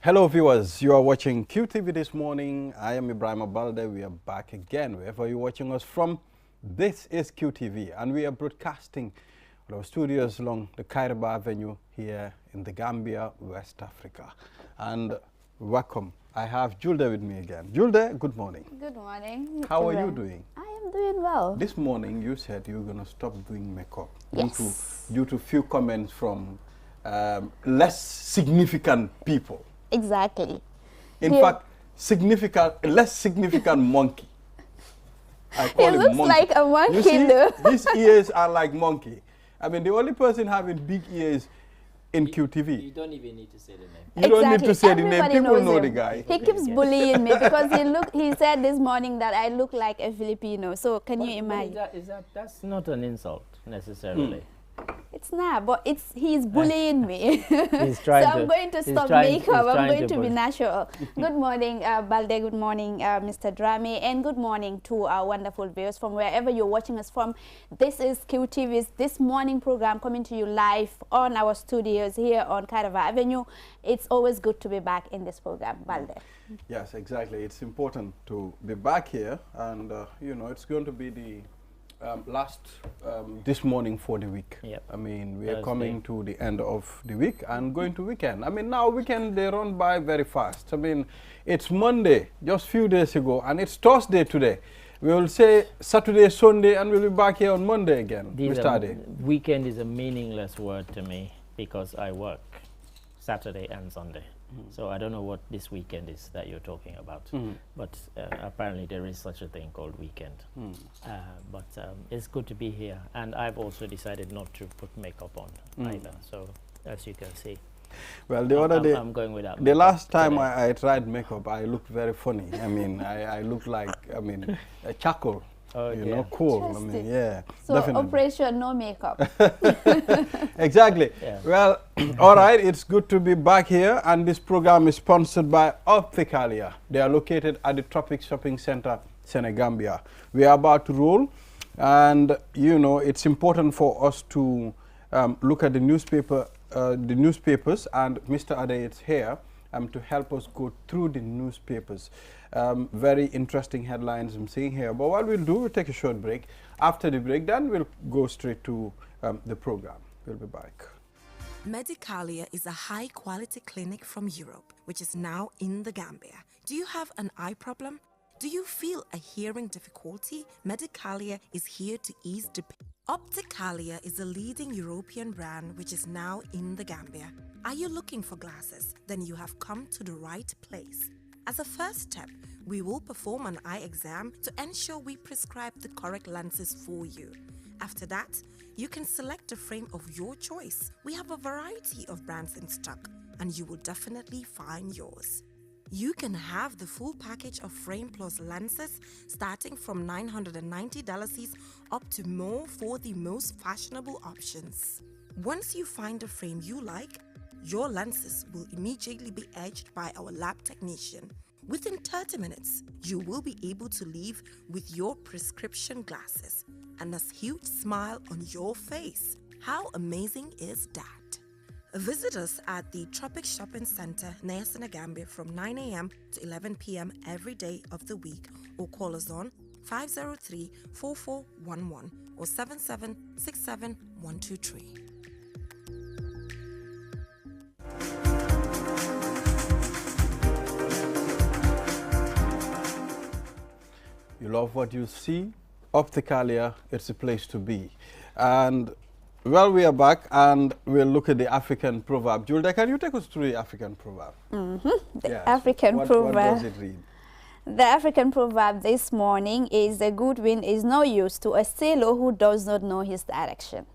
Hello viewers, you are watching QTV this morning. I am Ibrahim Abalde. We are back again. Wherever you're watching us from, this is QTV and we are broadcasting our studios along the Kairaba Avenue here in the Gambia, West Africa. And welcome. I have Julde with me again. Julde, good morning. Good morning. How are you doing? I am doing well. This morning you said you were going to stop doing makeup Yes. due to few comments from less significant people. Exactly. In fact, less significant monkey. I call He him looks monkey. like a monkey, You see, though. his ears are like monkey. I mean, the only person having big ears in QTV. You don't even need to say the name. You don't need to say the name. Everybody People knows know him. the guy. He keeps bullying me because he said this morning that I look like a Filipino. So can you imagine? That's not an insult necessarily. It's not, but he's bullying me. He's So trying I'm to- going to he's stop trying- makeup. he's I'm trying going to to be bully. natural. Good morning, Balde. Good morning, Mr. Drame. And good morning to our wonderful viewers from wherever you're watching us from. This is QTV's This Morning program coming to you live on our studios here on Kairaba Avenue. It's always good to be back in this program, Balde. Yes, exactly. It's important to be back here. And, you know, it's going to be the last this morning for the week. Yep. I mean, we are Thursday. coming to the end of the week and going to weekend. I mean, now weekend, they run by very fast. I mean, it's Monday, just few days ago, and it's Thursday today. We will say Saturday, Sunday, and we'll be back here on Monday again, Mr. Ade. Weekend is a meaningless word to me because I work Saturday and Sunday. So I don't know what this weekend is that you're talking about. But apparently there is such a thing called weekend. But it's good to be here. And I've also decided not to put makeup on either. So as you can see, Well, the other day, I'm going without the makeup last time today. I tried makeup, I looked very funny. I mean, I looked like, I mean, a charcoal. Oh, You dear. know, cool. I mean, Interesting. yeah, So definitely. operation no makeup. Exactly. Yeah. Well, all right, it's good to be back here, and this program is sponsored by Opticalia. They are located at the Tropic Shopping Center, Senegambia. We are about to roll, and you know, it's important for us to look at the newspapers, and Mr. Ade is here to help us go through the newspapers. Very interesting headlines I'm seeing here. But what we'll do, we'll take a short break. After the break, then we'll go straight to the program. We'll be back. Medicalia is a high-quality clinic from Europe, which is now in the Gambia. Do you have an eye problem? Do you feel a hearing difficulty? Medicalia is here to ease the pain. Opticalia is a leading European brand which is now in the Gambia. Are you looking for glasses? Then you have come to the right place. As a first step, we will perform an eye exam to ensure we prescribe the correct lenses for you. After that, you can select a frame of your choice. We have a variety of brands in stock, and you will definitely find yours. You can have the full package of frame plus lenses starting from $990 up to more for the most fashionable options. Once you find a frame you like, your lenses will immediately be edged by our lab technician. Within 30 minutes, you will be able to leave with your prescription glasses and a huge smile on your face. How amazing is that? Visit us at the Tropic Shopping Center near Senegambia from 9 a.m. to 11 p.m. every day of the week, or call us on 503-4411 or 7767-123. You love what you see? Opticalia, it's a place to be. And well, we are back and we'll look at the African proverb. Julda, can you take us through the African proverb? The African proverb. What does it read? The African proverb this morning is a good wind is no use to a sailor who does not know his direction.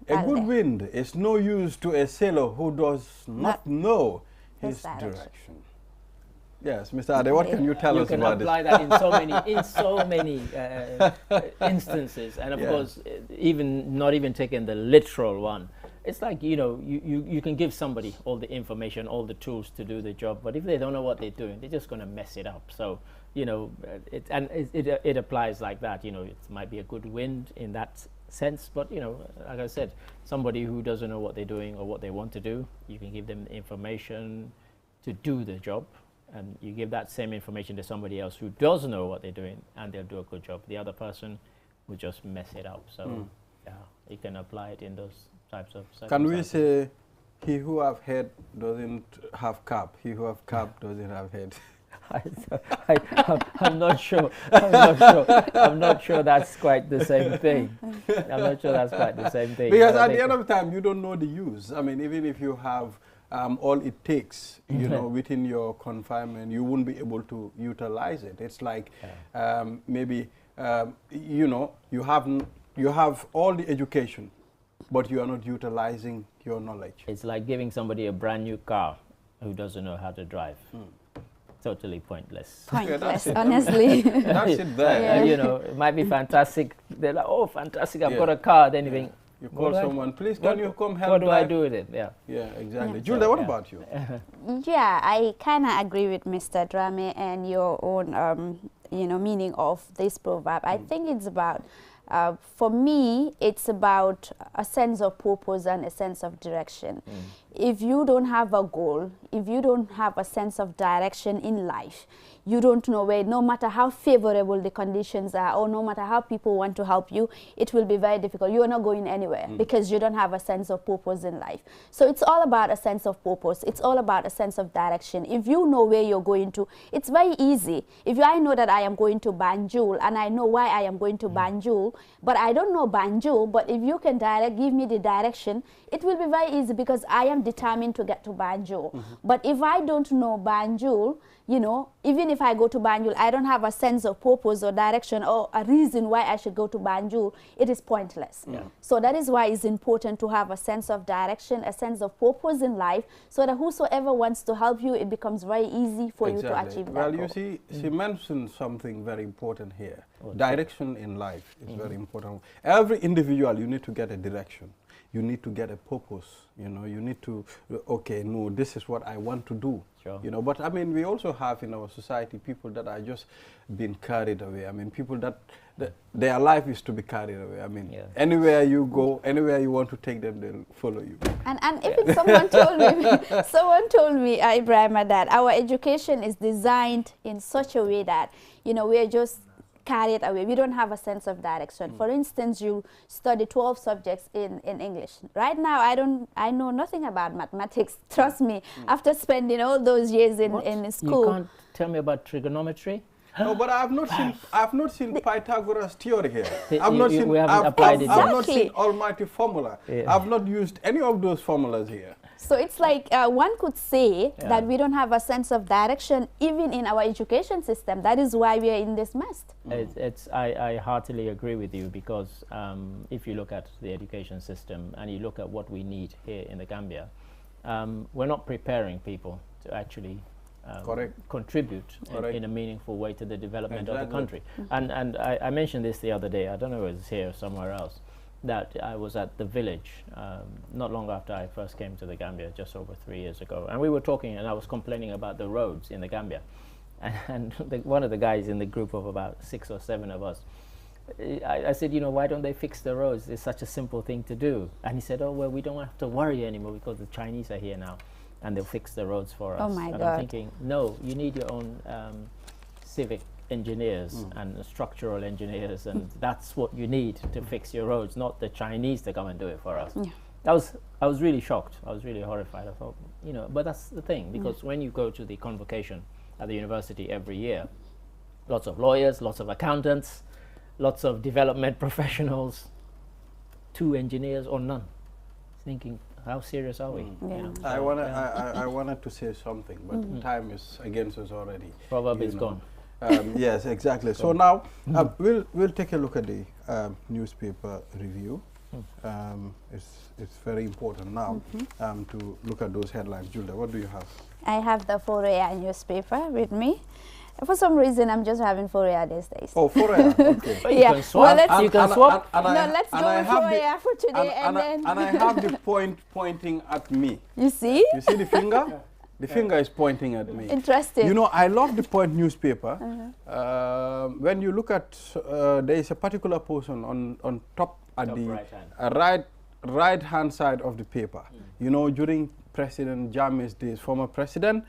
A good Balde. wind is no use to a sailor who does not know his direction. Yes, Mr. Ade, what can you tell You us can about apply this? that in so many instances, and of course, not even taking the literal one. It's like, you know, you can give somebody all the information, all the tools to do the job, but if they don't know what they're doing, they're just going to mess it up. So, you know, it applies like that. You know, it might be a good wind in that sense, but, you know, like I said, somebody who doesn't know what they're doing or what they want to do, you can give them the information, to do the job, and you give that same information to somebody else who does know what they're doing, and they'll do a good job. The other person will just mess it up. So yeah, you can apply it in those types of circumstances. Can we say, he who have head doesn't have cap, he who have cap doesn't have head? I'm not sure. I'm not sure that's quite the same thing. I'm not sure that's quite the same thing. Because at the end of the time, you don't know the use. I mean, even if you have all it takes, you know, within your confinement, you won't be able to utilize it. It's like maybe, you know, you have all the education, but you are not utilizing your knowledge. It's like giving somebody a brand new car who doesn't know how to drive. Totally pointless. Pointless, yeah, honestly. That's it there. Yeah. You know, it might be fantastic. They're like, oh, fantastic, I've got a car. Then you think, you call someone, please, can you come help? What do I do with it? Yeah. Yeah, exactly. Julia, what about you? Yeah, I kind of agree with Mr. Drame and your own, you know, meaning of this proverb. I think it's about, for me, it's about a sense of purpose and a sense of direction. If you don't have a goal, if you don't have a sense of direction in life, you don't know where, no matter how favorable the conditions are, or no matter how people want to help you, it will be very difficult. You are not going anywhere because you don't have a sense of purpose in life. So it's all about a sense of purpose. It's all about a sense of direction. If you know where you're going to, it's very easy. If I know that I am going to Banjul and I know why I am going to Banjul, but I don't know Banjul, but if you can give me the direction, it will be very easy because I am determined to get to Banjul. But if I don't know Banjul, you know, even if I go to Banjul, I don't have a sense of purpose or direction or a reason why I should go to Banjul, it is pointless. So that is why it's important to have a sense of direction, a sense of purpose in life, so that whosoever wants to help you, it becomes very easy for you to achieve that Well, goal. you see, she mentioned something very important here. Direction in life is very important. Every individual, you need to get a direction. You need to get a purpose, you know, you need to, okay, no, this is what I want to do, you know, but I mean, we also have in our society people that are just being carried away. I mean, people that their life is to be carried away. I mean, anywhere you go, anywhere you want to take them, they'll follow you. And even someone told me, Ibrahim, that our education is designed in such a way that, you know, we are just carried away. We don't have a sense of direction. For instance, you study 12 subjects in English. Right now, I know nothing about mathematics. Trust me, after spending all those years in school. You can't tell me about trigonometry? No, but I've not seen Pythagoras theory here. We haven't applied it yet. I've not seen almighty formula. I've not used any of those formulas here. So it's like one could say that we don't have a sense of direction even in our education system. That is why we are in this mess. I heartily agree with you, because if you look at the education system and you look at what we need here in the Gambia, we're not preparing people to actually contribute in a meaningful way to the development of the country. And I mentioned this the other day, I don't know if it was here or somewhere else, that I was at the village not long after I first came to the Gambia, just over 3 years ago. And we were talking, and I was complaining about the roads in the Gambia. And one of the guys in the group of about 6 or 7 of us, I said, you know, why don't they fix the roads? It's such a simple thing to do. And he said, oh, well, we don't have to worry anymore because the Chinese are here now and they'll fix the roads for us. Oh my God. I'm thinking, no, you need your own civic engineers and structural engineers, and that's what you need to fix your roads, not the Chinese to come and do it for us. I was really shocked. I was really horrified. I thought, you know, but that's the thing, because when you go to the convocation at the university every year, lots of lawyers, lots of accountants, lots of development professionals, 2 engineers or none. Thinking, how serious are we? You know, so, I wanted to say something, but time is against us already. Proverb is gone. Yes, exactly. So now we'll take a look at the newspaper review. It's very important now to look at those headlines. Julia, what do you have? I have the Fourier newspaper with me. For some reason, I'm just having Fourier these days. Oh, Fourier, okay. Yeah, you can swap. Well, You can swap. No, let's go with Fourier for today, and I have the point pointing at me. You see? You see the finger? The finger is pointing at me. Interesting. You know, I love the Point newspaper. When you look at, there is a particular portion on top at the right hand side of the paper. You know, during President Jammeh's days, former president.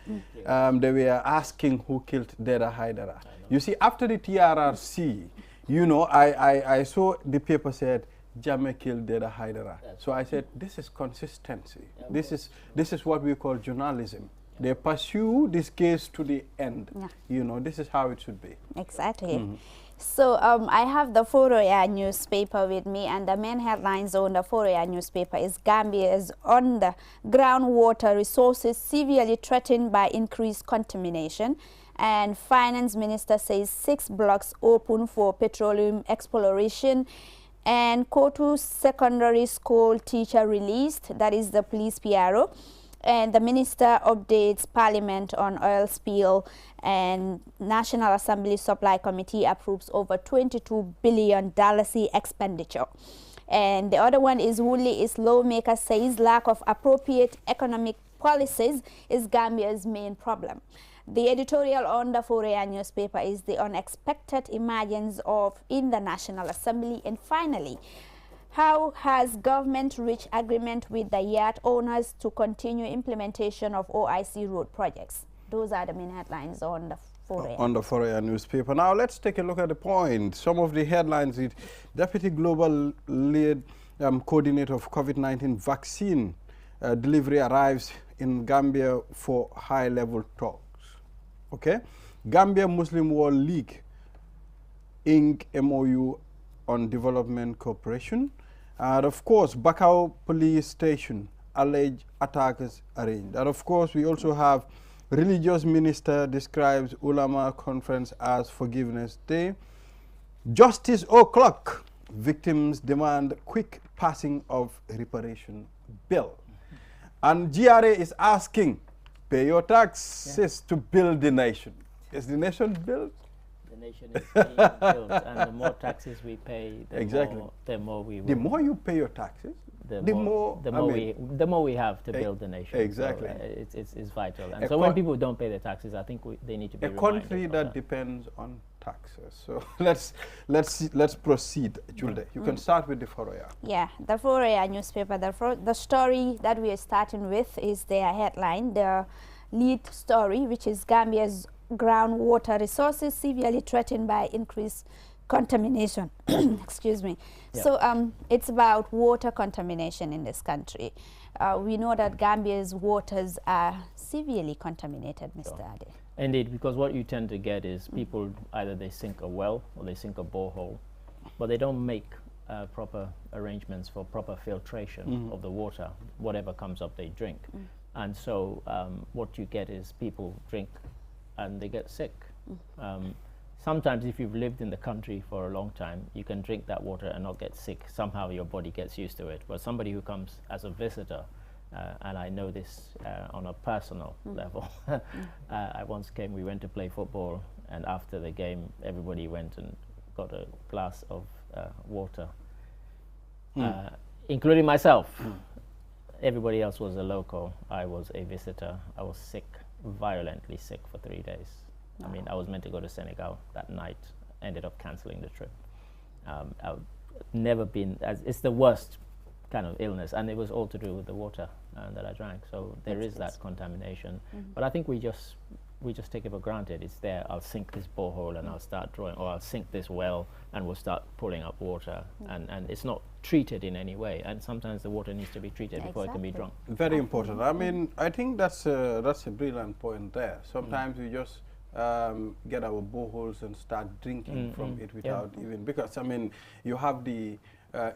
They were asking who killed Deda Haidara. You see, after the TRRC, you know, I saw the paper said Jammeh killed Deda Haidara. So I said, this is consistency. This is what we call journalism. They pursue this case to the end. You know, this is how it should be. Exactly. So I have the Foroyaa newspaper with me, and the main headlines on the Foroyaa newspaper is Gambia's on the groundwater resources severely threatened by increased contamination. And Finance Minister says 6 blocks open for petroleum exploration. And Kotu Secondary School teacher released, that is the police PRO. And the minister updates Parliament on oil spill, and National Assembly Supply Committee approves over $22 billion expenditure. And the other one is Woodley is lawmaker says lack of appropriate economic policies is Gambia's main problem. The editorial on the Foroyaa newspaper is the unexpected emergence of in the National Assembly. And finally, how has government reached agreement with the yacht owners to continue implementation of OIC road projects? Those are the main headlines on the Foroyaa. On the Foroyaa newspaper. Now let's take a look at the point. Some of the headlines. Deputy Global Lead Coordinator of COVID-19 vaccine delivery arrives in Gambia for high-level talks. Okay, Gambia Muslim World League Inc. MOU on development cooperation. And of course, Bakau police station, alleged attackers arraigned. And of course, we also have religious minister describes Ulama conference as forgiveness day. Justice o'clock, victims demand quick passing of reparation bill. And GRA is asking, pay your taxes to build the nation. Is the nation built? The nation is being built, and the more taxes we pay, the more we will. The more you pay your taxes, the more we have to build the nation. Exactly. So, it's vital. And so when people don't pay their taxes, I think they need to be reminded. A country that depends on taxes. So let's proceed, Julde. You can start with the Foroyaa. Yeah, the Foroyaa newspaper. The story that we are starting with is their headline, the lead story, which is Gambia's groundwater resources severely threatened by increased contamination. Excuse me. Yeah. So it's about water contamination in this country. We know that Gambia's waters are severely contaminated, Mr. Ade. Indeed, because what you tend to get is people either they sink a well or they sink a borehole, but they don't make proper arrangements for proper filtration of the water. Whatever comes up, they drink. And so what you get is people drink and they get sick. Sometimes if you've lived in the country for a long time, you can drink that water and not get sick. Somehow your body gets used to it. But somebody who comes as a visitor, and I know this on a personal level. I once came, we went to play football, and after the game, everybody went and got a glass of water, including myself. Everybody else was a local. I was a visitor. I was sick, violently sick for 3 days. I mean, I was meant to go to Senegal that night, ended up canceling the trip. I've never been, it's the worst kind of illness, and it was all to do with the water that I drank. So there is that contamination. But I think we just take it for granted. It's there. I'll sink this borehole and I'll start drawing, or I'll sink this well and we'll start pulling up water. And it's not treated in any way. And sometimes the water needs to be treated before it can be drunk. Very important. I mean, I think that's a brilliant point there. Sometimes we just get our boreholes and start drinking from it without even, because I mean, you have the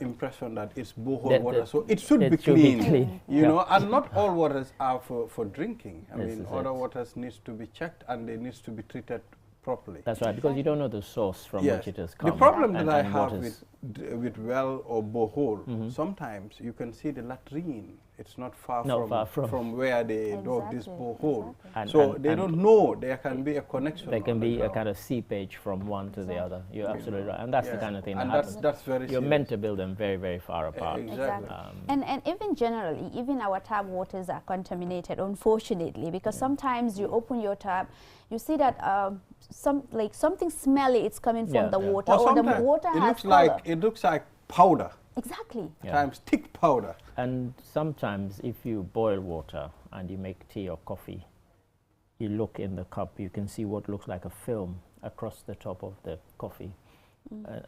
impression that it's borehole water, so it should be clean, you know, and not all waters are for drinking. I mean, other waters needs to be checked and they needs to be treated properly. That's right, because you don't know the source from which it has come. The problem that I have with well or borehole, sometimes you can see the latrine. It's not far from where they dug this borehole. So they don't know there can be a connection. There can be a kind of seepage from one to the other. You're absolutely right. And that's the kind of thing that happens. That's very You're meant to build them very, very far apart. Exactly. And even generally, even our tap waters are contaminated, unfortunately, because sometimes you open your tap, you see that something smelly is coming from the water, or the water it looks like powder. Exactly. Times thick powder. And sometimes if you boil water and you make tea or coffee, you look in the cup, you can see what looks like a film across the top of the coffee.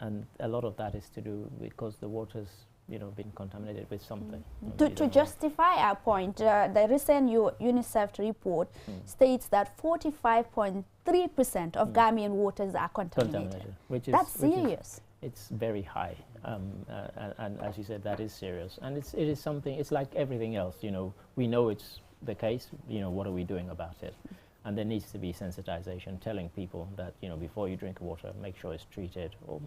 And a lot of that is to do because the water's been contaminated with something. To justify our point, the recent UNICEF report states that 45.3% of Gambian waters are contaminated. That's serious. It's very high, and as you said, that is serious, and it is something. It's like everything else, we know it's the case. What are we doing about it? And there needs to be sensitization, telling people that before you drink water, make sure it's treated, or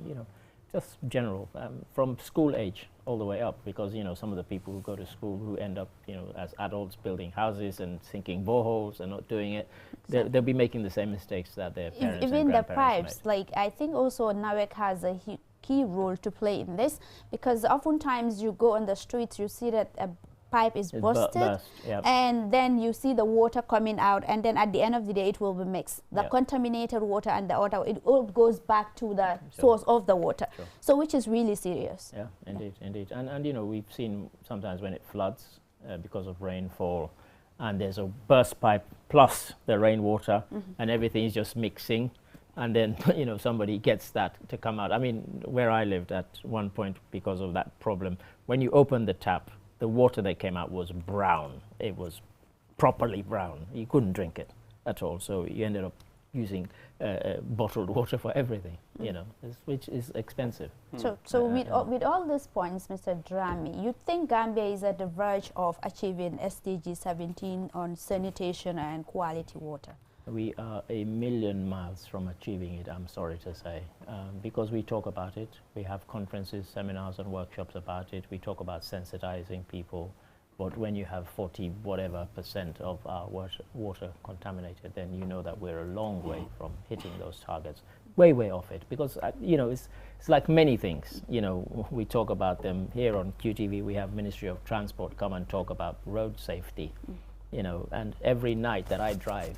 just general from school age all the way up, because some of the people who go to school who end up as adults building houses and sinking boreholes and not doing it, they'll be making the same mistakes that their parents even and the grandparents pipes. made. Like I think also NAWEC has a key role to play in this, because oftentimes you go on the streets, you see that a pipe is busted, and then you see the water coming out, and then at the end of the day it will be mixed. The contaminated water and the water, it all goes back to the source of the water. So which is really serious. Yeah, indeed. And we've seen sometimes when it floods because of rainfall, and there's a burst pipe plus the rainwater, and everything is just mixing, and then somebody gets that to come out. I mean, where I lived at one point, because of that problem, when you open the tap, the water that came out was brown. It was properly brown. You couldn't drink it at all. So you ended up using bottled water for everything, which is expensive. So with all these points, Mr. Drame, you think Gambia is at the verge of achieving SDG 17 on sanitation and quality water? We are a million miles from achieving it, I'm sorry to say, because we talk about it. We have conferences, seminars and workshops about it. We talk about sensitizing people. But when you have 40% of our water contaminated, then you know that we're a long way from hitting those targets. Way off it, because it's like many things. We talk about them here on QTV. We have Ministry of Transport come and talk about road safety. And every night that I drive,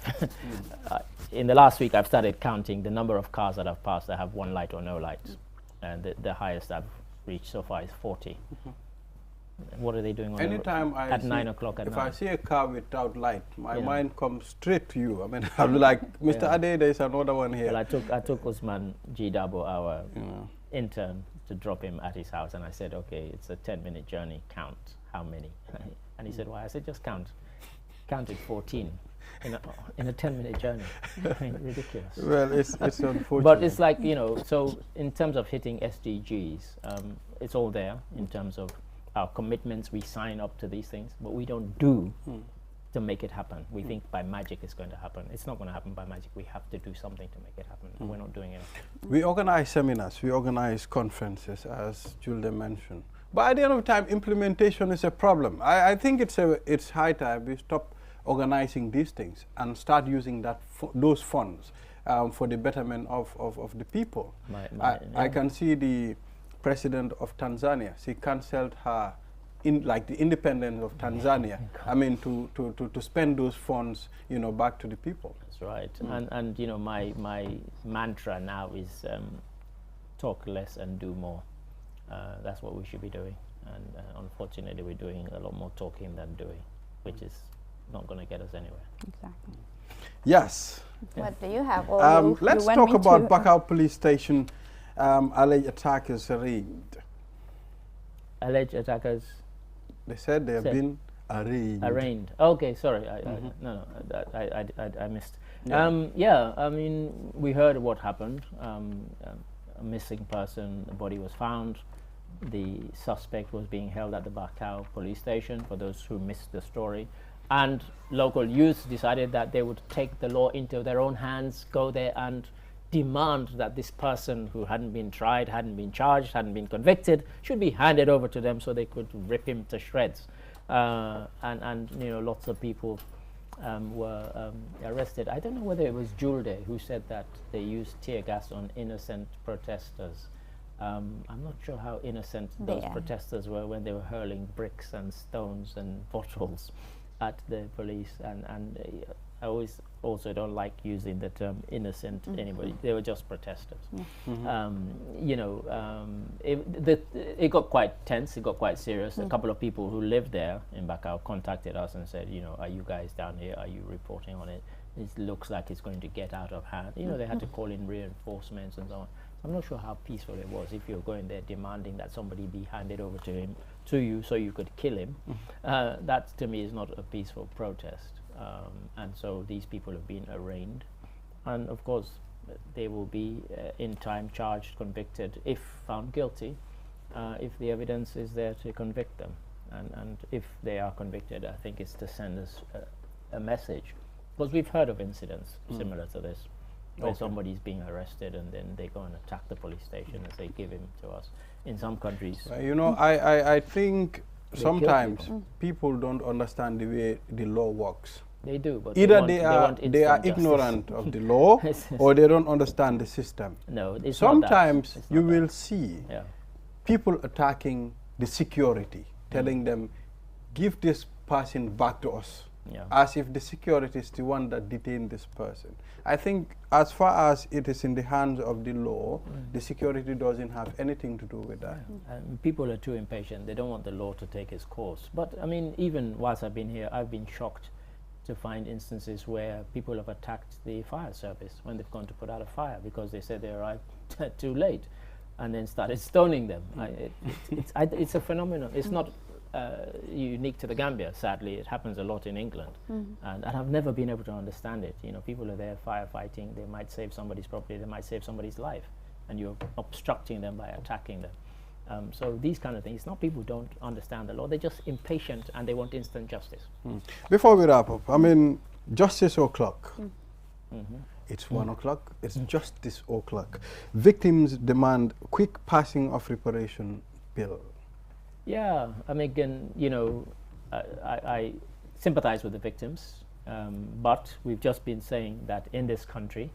in the last week I've started counting the number of cars that I've passed that have one light or no lights, and the highest I've reached so far is 40. What are they doing on Anytime the road at 9 o'clock at night? If I see a car without light, my mind comes straight to you. I mean, I'll be like, Mr. Ade, there's another one here. Well, I took Usman G. Dabo, our intern, to drop him at his house, and I said, okay, it's a 10-minute journey, count how many. And he said, why? I said, just counted 14 in a 10-minute journey. I mean, ridiculous. Well, it's unfortunate. But it's like, so in terms of hitting SDGs, it's all there in terms of our commitments. We sign up to these things, but we don't do to make it happen. We think by magic it's going to happen. It's not going to happen by magic. We have to do something to make it happen, and we're not doing it. We organize seminars, we organize conferences, as Julde mentioned. But at the end of the time, implementation is a problem. I think it's high time we stop organizing these things and start using those funds for the betterment of the people. I can see the president of Tanzania. She cancelled her, the independence of Tanzania. I mean, to spend those funds, back to the people. That's right. And my mantra now is talk less and do more. That's what we should be doing. And unfortunately, we're doing a lot more talking than doing, which is not going to get us anywhere. Exactly. Yes. What do you have? Let's talk about Bakau Police Station. Alleged attackers arraigned. Alleged attackers? They said they have been arraigned. Arraigned. Okay, sorry. I missed. Yeah. I mean, we heard what happened. A missing person, the body was found. The suspect was being held at the Bakau police station, for those who missed the story. And local youth decided that they would take the law into their own hands, go there and demand that this person who hadn't been tried, hadn't been charged, hadn't been convicted, should be handed over to them so they could rip him to shreds. And lots of people were arrested. I don't know whether it was Julde who said that they used tear gas on innocent protesters. I'm not sure how innocent those protesters were when they were hurling bricks and stones and bottles at the police. And I always also don't like using the term innocent anybody. They were just protesters. You know, it got quite tense, it got quite serious. A couple of people who lived there in Bakau contacted us and said, you know, are you guys down here? Are you reporting on it? It looks like it's going to get out of hand. You know, they had to call in reinforcements and so on. I'm not sure how peaceful it was if you're going there demanding that somebody be handed over to you so you could kill him. That to me is not a peaceful protest. And so these people have been arraigned, and of course they will be in time charged, convicted if found guilty, if the evidence is there to convict them. And if they are convicted, I think it's to send us a message, because we've heard of incidents similar to this, where somebody's being arrested and then they go and attack the police station and say, give him to us. In some countries, you know, I think sometimes people don't understand the way the law works. They do, but either they are ignorant of the law, or they don't understand the system. No, it's sometimes not that. you will see people attacking the security, telling them, give this person back to us, as if the security is the one that detained this person. I think as far as it is in the hands of the law, the security doesn't have anything to do with that. People are too impatient. They don't want the law to take its course. But I mean, even whilst I've been here, I've been shocked to find instances where people have attacked the fire service when they've gone to put out a fire because they said they arrived too late, and then started stoning them. It's a phenomenon. It's not unique to the Gambia, sadly. It happens a lot in England, and I've never been able to understand it. You know, people are there firefighting. They might save somebody's property. They might save somebody's life, and you're obstructing them by attacking them. So these kind of things, it's not people who don't understand the law, they're just impatient and they want instant justice. Before we wrap up, I mean, justice o'clock. It's 1 o'clock, it's justice o'clock. Victims demand quick passing of reparation bill. Yeah, I mean, again, you know, I sympathize with the victims, but we've just been saying that in this country,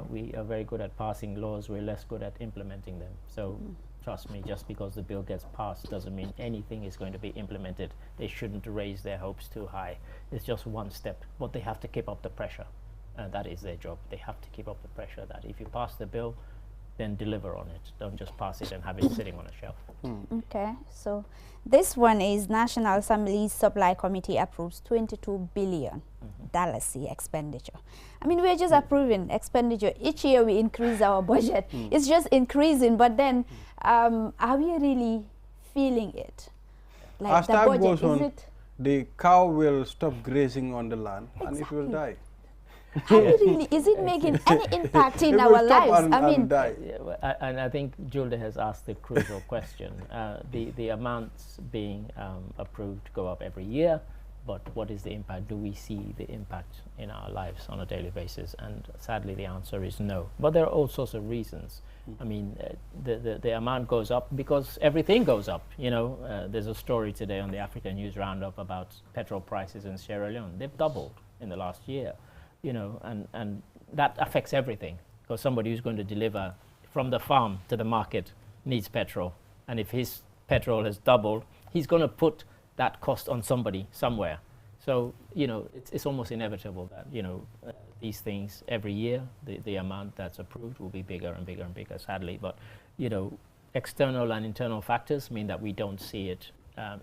we are very good at passing laws, we're less good at implementing them. So trust me, just because the bill gets passed doesn't mean anything is going to be implemented. They shouldn't raise their hopes too high. It's just one step, but they have to keep up the pressure. And that is their job. They have to keep up the pressure that if you pass the bill, then deliver on it. Don't just pass it and have it sitting on a shelf. Okay, so this one is National Assembly's Supply Committee approves $22 billion expenditure. I mean, we're just approving expenditure. Each year we increase our budget. It's just increasing, but then are we really feeling it? Like as time goes on, the cow will stop grazing on the land and it will die. Are we really, is it making any impact in our lives? I mean, and I think Julde has asked the crucial question. The amounts being approved go up every year, but what is the impact? Do we see the impact in our lives on a daily basis? And sadly, the answer is no. But there are all sorts of reasons. I mean, the amount goes up because everything goes up. You know, there's a story today on the African News Roundup about petrol prices in Sierra Leone. They've doubled in the last year. You know, and that affects everything, because somebody who's going to deliver from the farm to the market needs petrol, and if his petrol has doubled, he's going to put that cost on somebody somewhere. So, you know, it's almost inevitable that, you know, these things every year, the amount that's approved will be bigger and bigger and bigger, sadly. But, you know, external and internal factors mean that we don't see it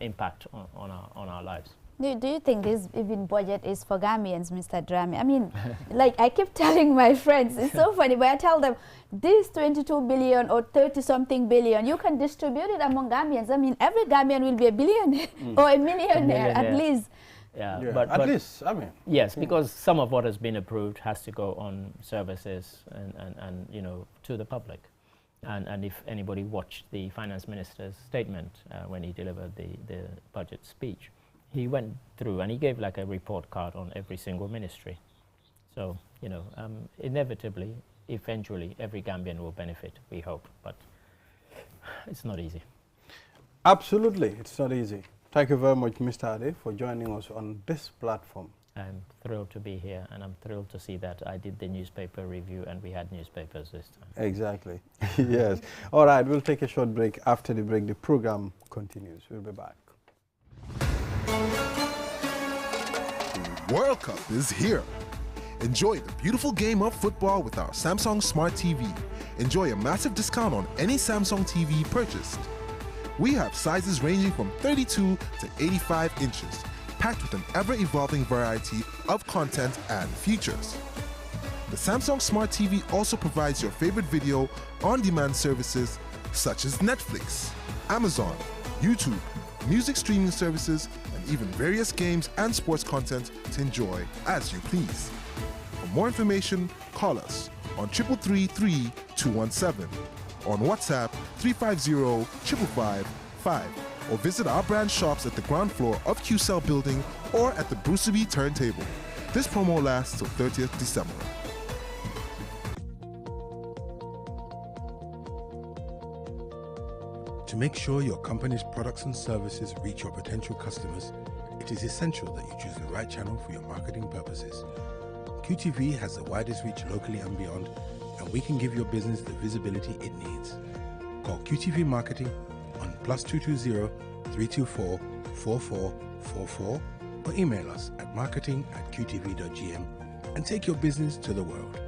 impact on our lives. Do you think this even budget is for Gambians, Mr. Drame? I mean, like I keep telling my friends, it's so funny, but I tell them, this 22 billion or 30-something billion, you can distribute it among Gambians. I mean, every Gambian will be a billionaire or a millionaire at least. Yeah, yeah, but at least, I mean. Yes, because some of what has been approved has to go on services and you know, to the public. And if anybody watched the finance minister's statement when he delivered the budget speech, he went through and he gave like a report card on every single ministry. So, you know, inevitably, eventually, every Gambian will benefit, we hope, but it's not easy. Absolutely, it's not easy. Thank you very much, Mr. Ade, for joining us on this platform. I'm thrilled to be here, and I'm thrilled to see that I did the newspaper review and we had newspapers this time. Exactly. Yes. All right, we'll take a short break. After the break, the program continues. We'll be back. World Cup is here, Enjoy the beautiful game of football with our Samsung Smart TV. Enjoy a massive discount on any Samsung TV purchased. We have sizes ranging from 32 to 85 inches, packed with an ever-evolving variety of content and features. The Samsung Smart TV also provides your favorite video on-demand services such as Netflix, Amazon, YouTube, music streaming services, and even various games and sports content to enjoy as you please. For more information, call us on 333 217, on WhatsApp 350-555, or visit our branch shops at the ground floor of QCell building or at the Bruceby turntable. This promo lasts till 30th December. To make sure your company's products and services reach your potential customers, it is essential that you choose the right channel for your marketing purposes. QTV has the widest reach locally and beyond, and we can give your business the visibility it needs. Call QTV Marketing on +220 324 4444 or email us at marketing@qtv.gm and take your business to the world.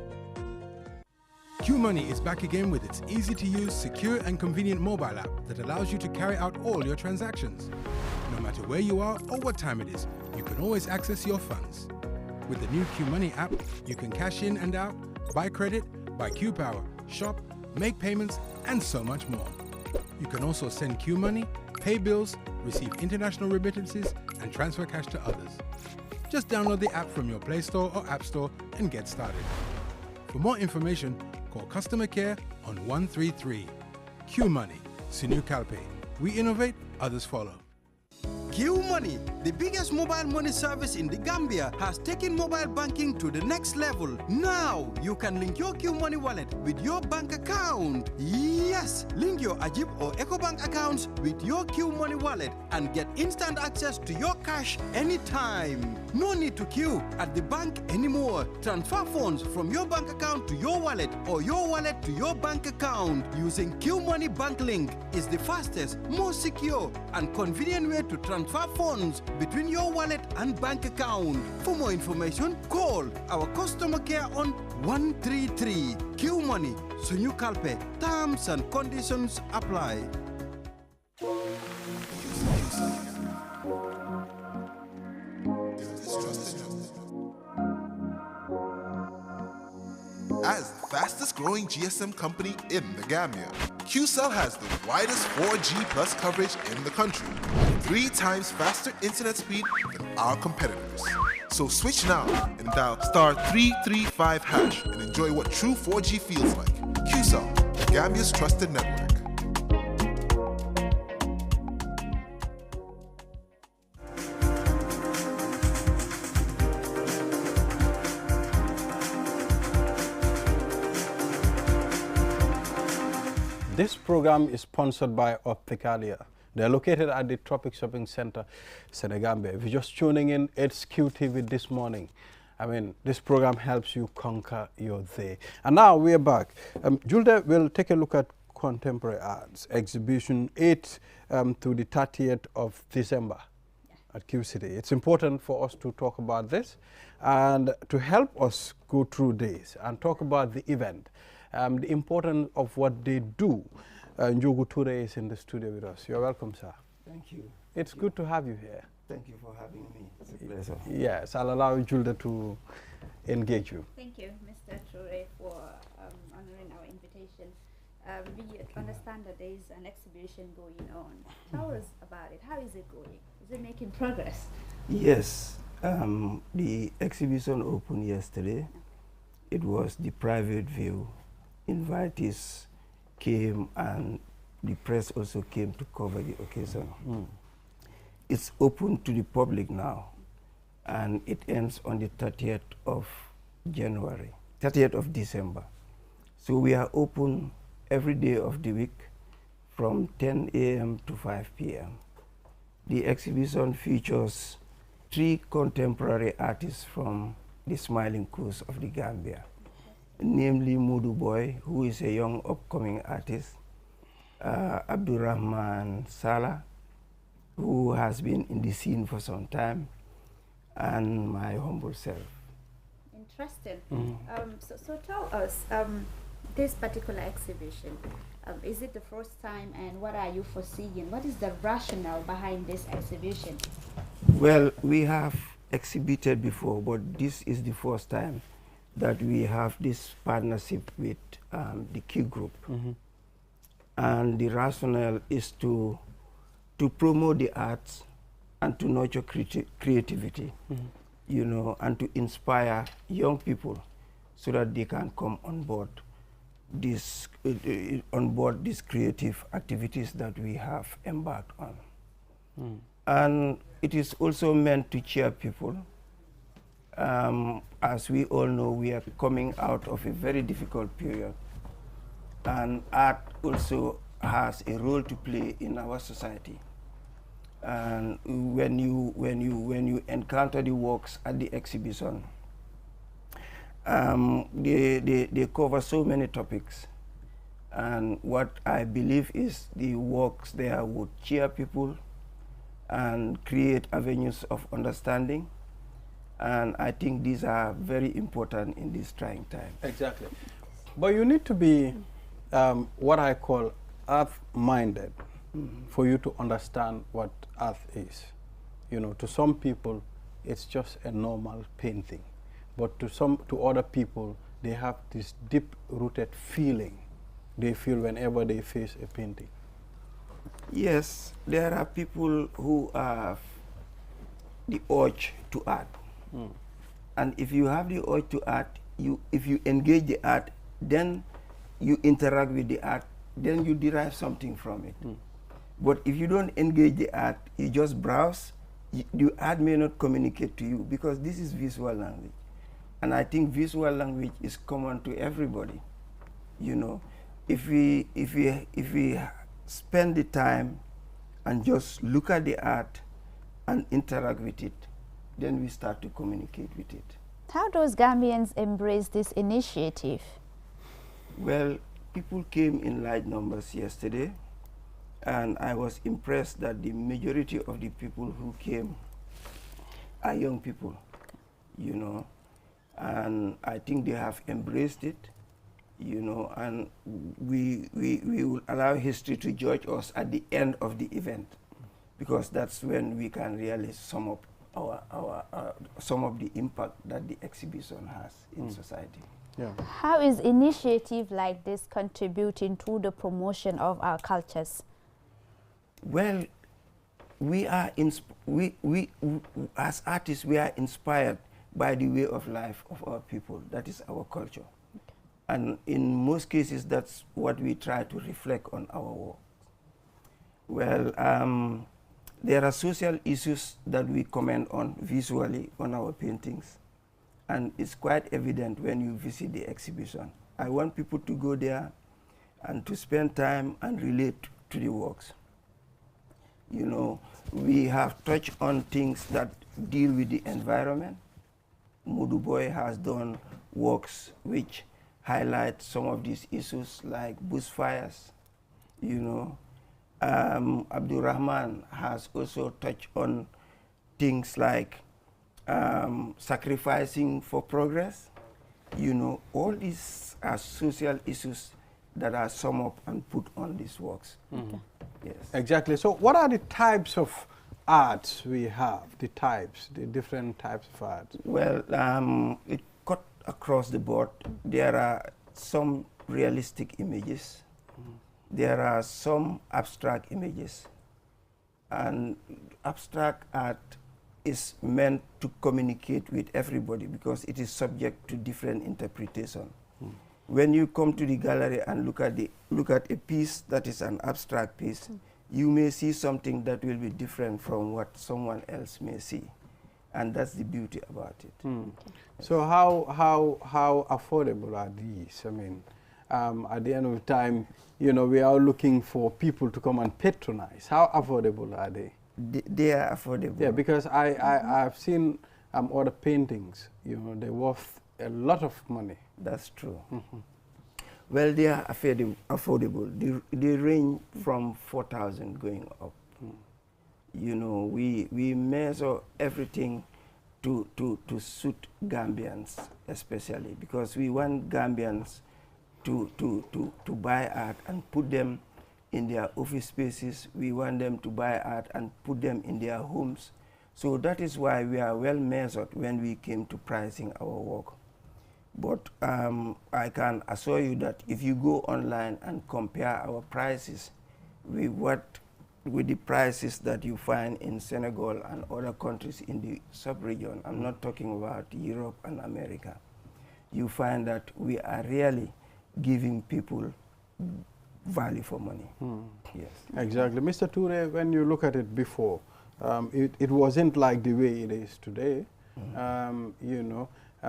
QMoney is back again with its easy-to-use, secure and convenient mobile app that allows you to carry out all your transactions. No matter where you are or what time it is, you can always access your funds. With the new QMoney app, you can cash in and out, buy credit, buy QPower, shop, make payments, and so much more. You can also send QMoney, pay bills, receive international remittances, and transfer cash to others. Just download the app from your Play Store or App Store and get started. For more information, call customer care on 133. QMoney, Sinu Kalpe. We innovate, others follow. QMoney, the biggest mobile money service in the Gambia, has taken mobile banking to the next level. Now, you can link your QMoney wallet with your bank account. Yes, link your Ajib or EcoBank accounts with your QMoney wallet and get instant access to your cash anytime. No need to queue at the bank anymore. Transfer funds from your bank account to your wallet or your wallet to your bank account using QMoney Bank Link is the fastest, most secure, and convenient way to transfer funds between your wallet and bank account. For more information, call our customer care on 133. QMoney, Sunyu Kalpe. Terms and conditions apply. As the fastest growing GSM company in the Gambia, QCell has the widest 4G plus coverage in the country, 3 times faster internet speed than our competitors. So switch now and dial *335# and enjoy what true 4G feels like. QCell, Gambia's trusted network. This program is sponsored by Opticalia. They're located at the Tropic Shopping Center, Senegambia. If you're just tuning in, it's QTV this morning. I mean, this program helps you conquer your day. And now we're back. Julde will take a look at contemporary arts exhibition 8 to the 30th of December at Q City. It's important for us to talk about this and to help us go through this and talk about the event. The importance of what they do. Njogu Ture is in the studio with us. You're welcome, sir. Thank you. It's good to have you here. Thank you for having me. It's a pleasure. Yes, I'll allow Julde to engage you. Thank you, Mr. Ture, for honoring our invitation. We understand that there is an exhibition going on. Tell us about it. How is it going? Is it making progress? Yes. The exhibition opened yesterday. It was the private view. Invitees came and the press also came to cover the occasion. It's open to the public now, and it ends on the 30th of December. So we are open every day of the week from 10 a.m. to 5 p.m. The exhibition features 3 contemporary artists from the Smiling Coast of the Gambia, namely Mudu Boy, who is a young upcoming artist, Abdurrahman Salah, who has been in the scene for some time, and my humble self. interesting. So tell us, this particular exhibition, is it the first time, and what are you foreseeing? What is the rationale behind this exhibition? Well, we have exhibited before, but this is the first time that we have this partnership with the Q Group. And the rationale is to promote the arts and to nurture creativity, you know, and to inspire young people so that they can come on board these creative activities that we have embarked on. And it is also meant to cheer people. As we all know, we are coming out of a very difficult period, and art also has a role to play in our society. And when you encounter the works at the exhibition, they cover so many topics. And what I believe is the works there would cheer people and create avenues of understanding. And I think these are very important in this trying time. Exactly. But you need to be what I call earth-minded for you to understand what earth is. You know, to some people, it's just a normal painting. But to other people, they have this deep-rooted feeling they feel whenever they face a painting. Yes, there are people who have the urge to art. And if you have the urge to art, if you engage the art, then you interact with the art, then you derive something from it. But if you don't engage the art, you just browse, the art may not communicate to you, because this is visual language. And I think visual language is common to everybody. You know, if we spend the time and just look at the art and interact with it, then we start to communicate with it. How does Gambians embrace this initiative? Well, people came in large numbers yesterday, and I was impressed that the majority of the people who came are young people, you know, and I think they have embraced it, you know, and we will allow history to judge us at the end of the event, because that's when we can really sum up some of the impact that the exhibition has in society. Yeah. How is initiative like this contributing to the promotion of our cultures? Well, we are as artists, we are inspired by the way of life of our people. That is our culture. Okay. And in most cases, that's what we try to reflect on our work. Well, there are social issues that we comment on visually on our paintings. And it's quite evident when you visit the exhibition. I want people to go there and to spend time and relate to the works. You know, we have touched on things that deal with the environment. Muduboy has done works which highlight some of these issues, like bushfires, you know. Abdurrahman has also touched on things like sacrificing for progress. You know, all these are social issues that are summed up and put on these works. Okay. Yes. Exactly. So what are the types of arts we have, the different types of arts? Well, it cut across the board. There are some realistic images. There are some abstract images. And abstract art is meant to communicate with everybody because it is subject to different interpretation. When you come to the gallery and look at a piece that is an abstract piece, you may see something that will be different from what someone else may see. And that's the beauty about it. So how affordable are these? I mean, at the end of the time, you know, we are looking for people to come and patronize. How affordable are they? They are affordable. Yeah, because I've seen other paintings, you know, they're worth a lot of money. That's true. Well, they are affordable. They range from 4,000 going up. You know, we measure everything to suit Gambians especially, because we want Gambians to buy art and put them in their office spaces. We want them to buy art and put them in their homes. So that is why we are well measured when we came to pricing our work. But I can assure you that if you go online and compare our prices with the prices that you find in Senegal and other countries in the sub-region, I'm not talking about Europe and America, you find that we are really giving people value for money. Yes. Exactly. Mr. Toure, when you look at it before, it wasn't like the way it is today. You know,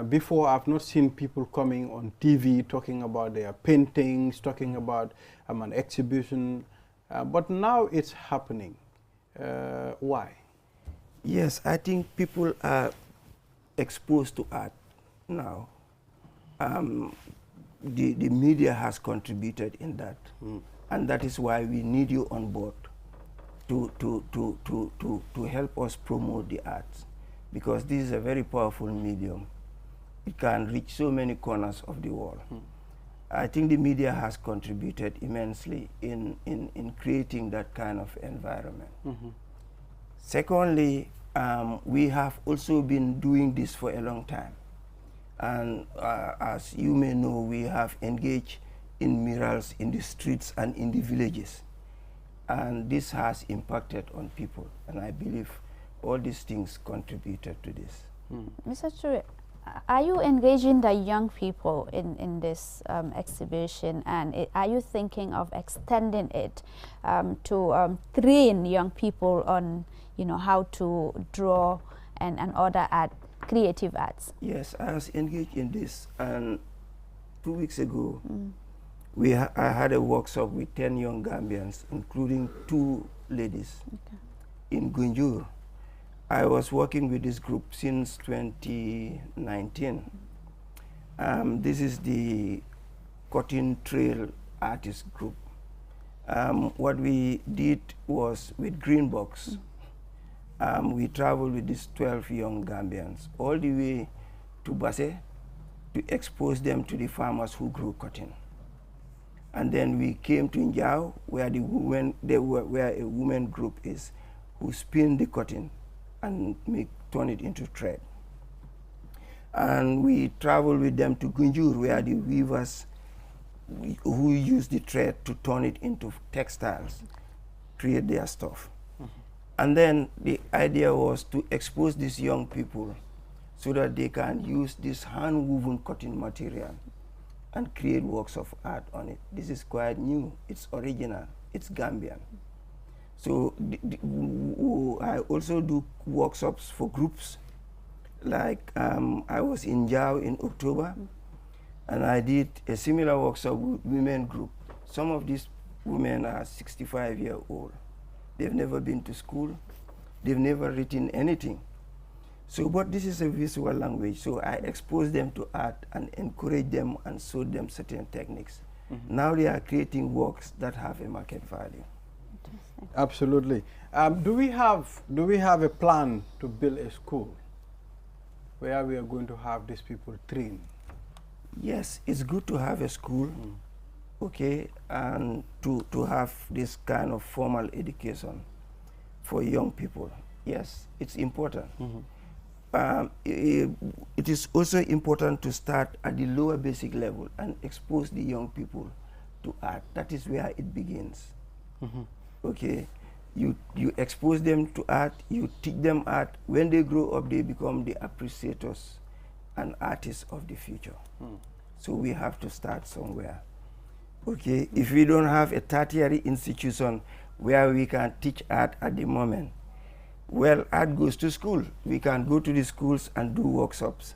before I've not seen people coming on TV talking about their paintings, talking about an exhibition, but now it's happening. Why? Yes, I think people are exposed to art now. The media has contributed in that, and that is why we need you on board to help us promote the arts, because this is a very powerful medium. It can reach so many corners of the world. I think the media has contributed immensely in creating that kind of environment. Secondly, we have also been doing this for a long time. And as you may know, we have engaged in murals in the streets and in the villages. And this has impacted on people. And I believe all these things contributed to this. Mr. Toure, are you engaging the young people in this exhibition, and are you thinking of extending it to train young people on, you know, how to draw and other art, creative arts? Yes, I was engaged in this, and 2 weeks ago, I had a workshop with 10 young Gambians, including 2 ladies, in Gunjur. I was working with this group since 2019. This is the Cotton Trail Artist Group. What we did was with Green Box, we traveled with these 12 young Gambians all the way to Basse to expose them to the farmers who grew cotton. And then we came to Njau, where where a women group is, who spin the cotton and turn it into thread. And we traveled with them to Gunjur, where the weavers who use the thread to turn it into textiles, create their stuff. And then the idea was to expose these young people so that they can use this hand-woven cotton material and create works of art on it. This is quite new, it's original, it's Gambian. So I also do workshops for groups. Like I was in Jau in October, and I did a similar workshop with women group. Some of these women are 65 years old. They've never been to school. They've never written anything. So, but this is a visual language, so I expose them to art and encourage them and show them certain techniques. Now they are creating works that have a market value. Absolutely. Do we have a plan to build a school where we are going to have these people trained? Yes, it's good to have a school, okay, and to have this kind of formal education for young people. Yes, it's important. It is also important to start at the lower basic level and expose the young people to art. That is where it begins. Okay, you expose them to art, you teach them art. When they grow up, they become the appreciators and artists of the future. So we have to start somewhere. Okay, if we don't have a tertiary institution where we can teach art at the moment, well, art goes to school. We can go to the schools and do workshops,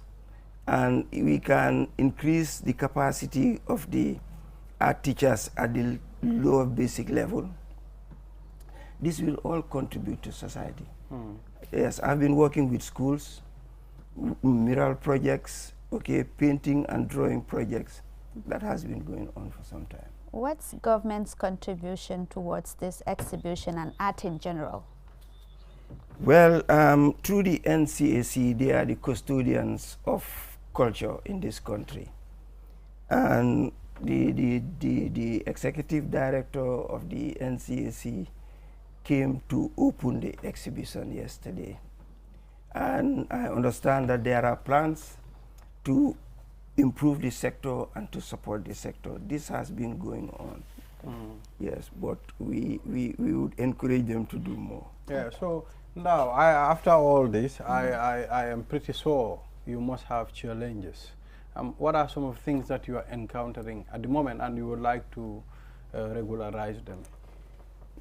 and we can increase the capacity of the art teachers at the lower basic level. This will all contribute to society. Yes, I've been working with schools, mural projects, okay, painting and drawing projects. That has been going on for some time. What's government's contribution towards this exhibition and art in general? Well, through the NCAC, they are the custodians of culture in this country. And the executive director of the NCAC came to open the exhibition yesterday. And I understand that there are plans to improve the sector and to support the sector. This has been going on. Yes, but we would encourage them to do more. Yeah, so now, after all this, I am pretty sure you must have challenges. What are some of the things that you are encountering at the moment and you would like to regularize them?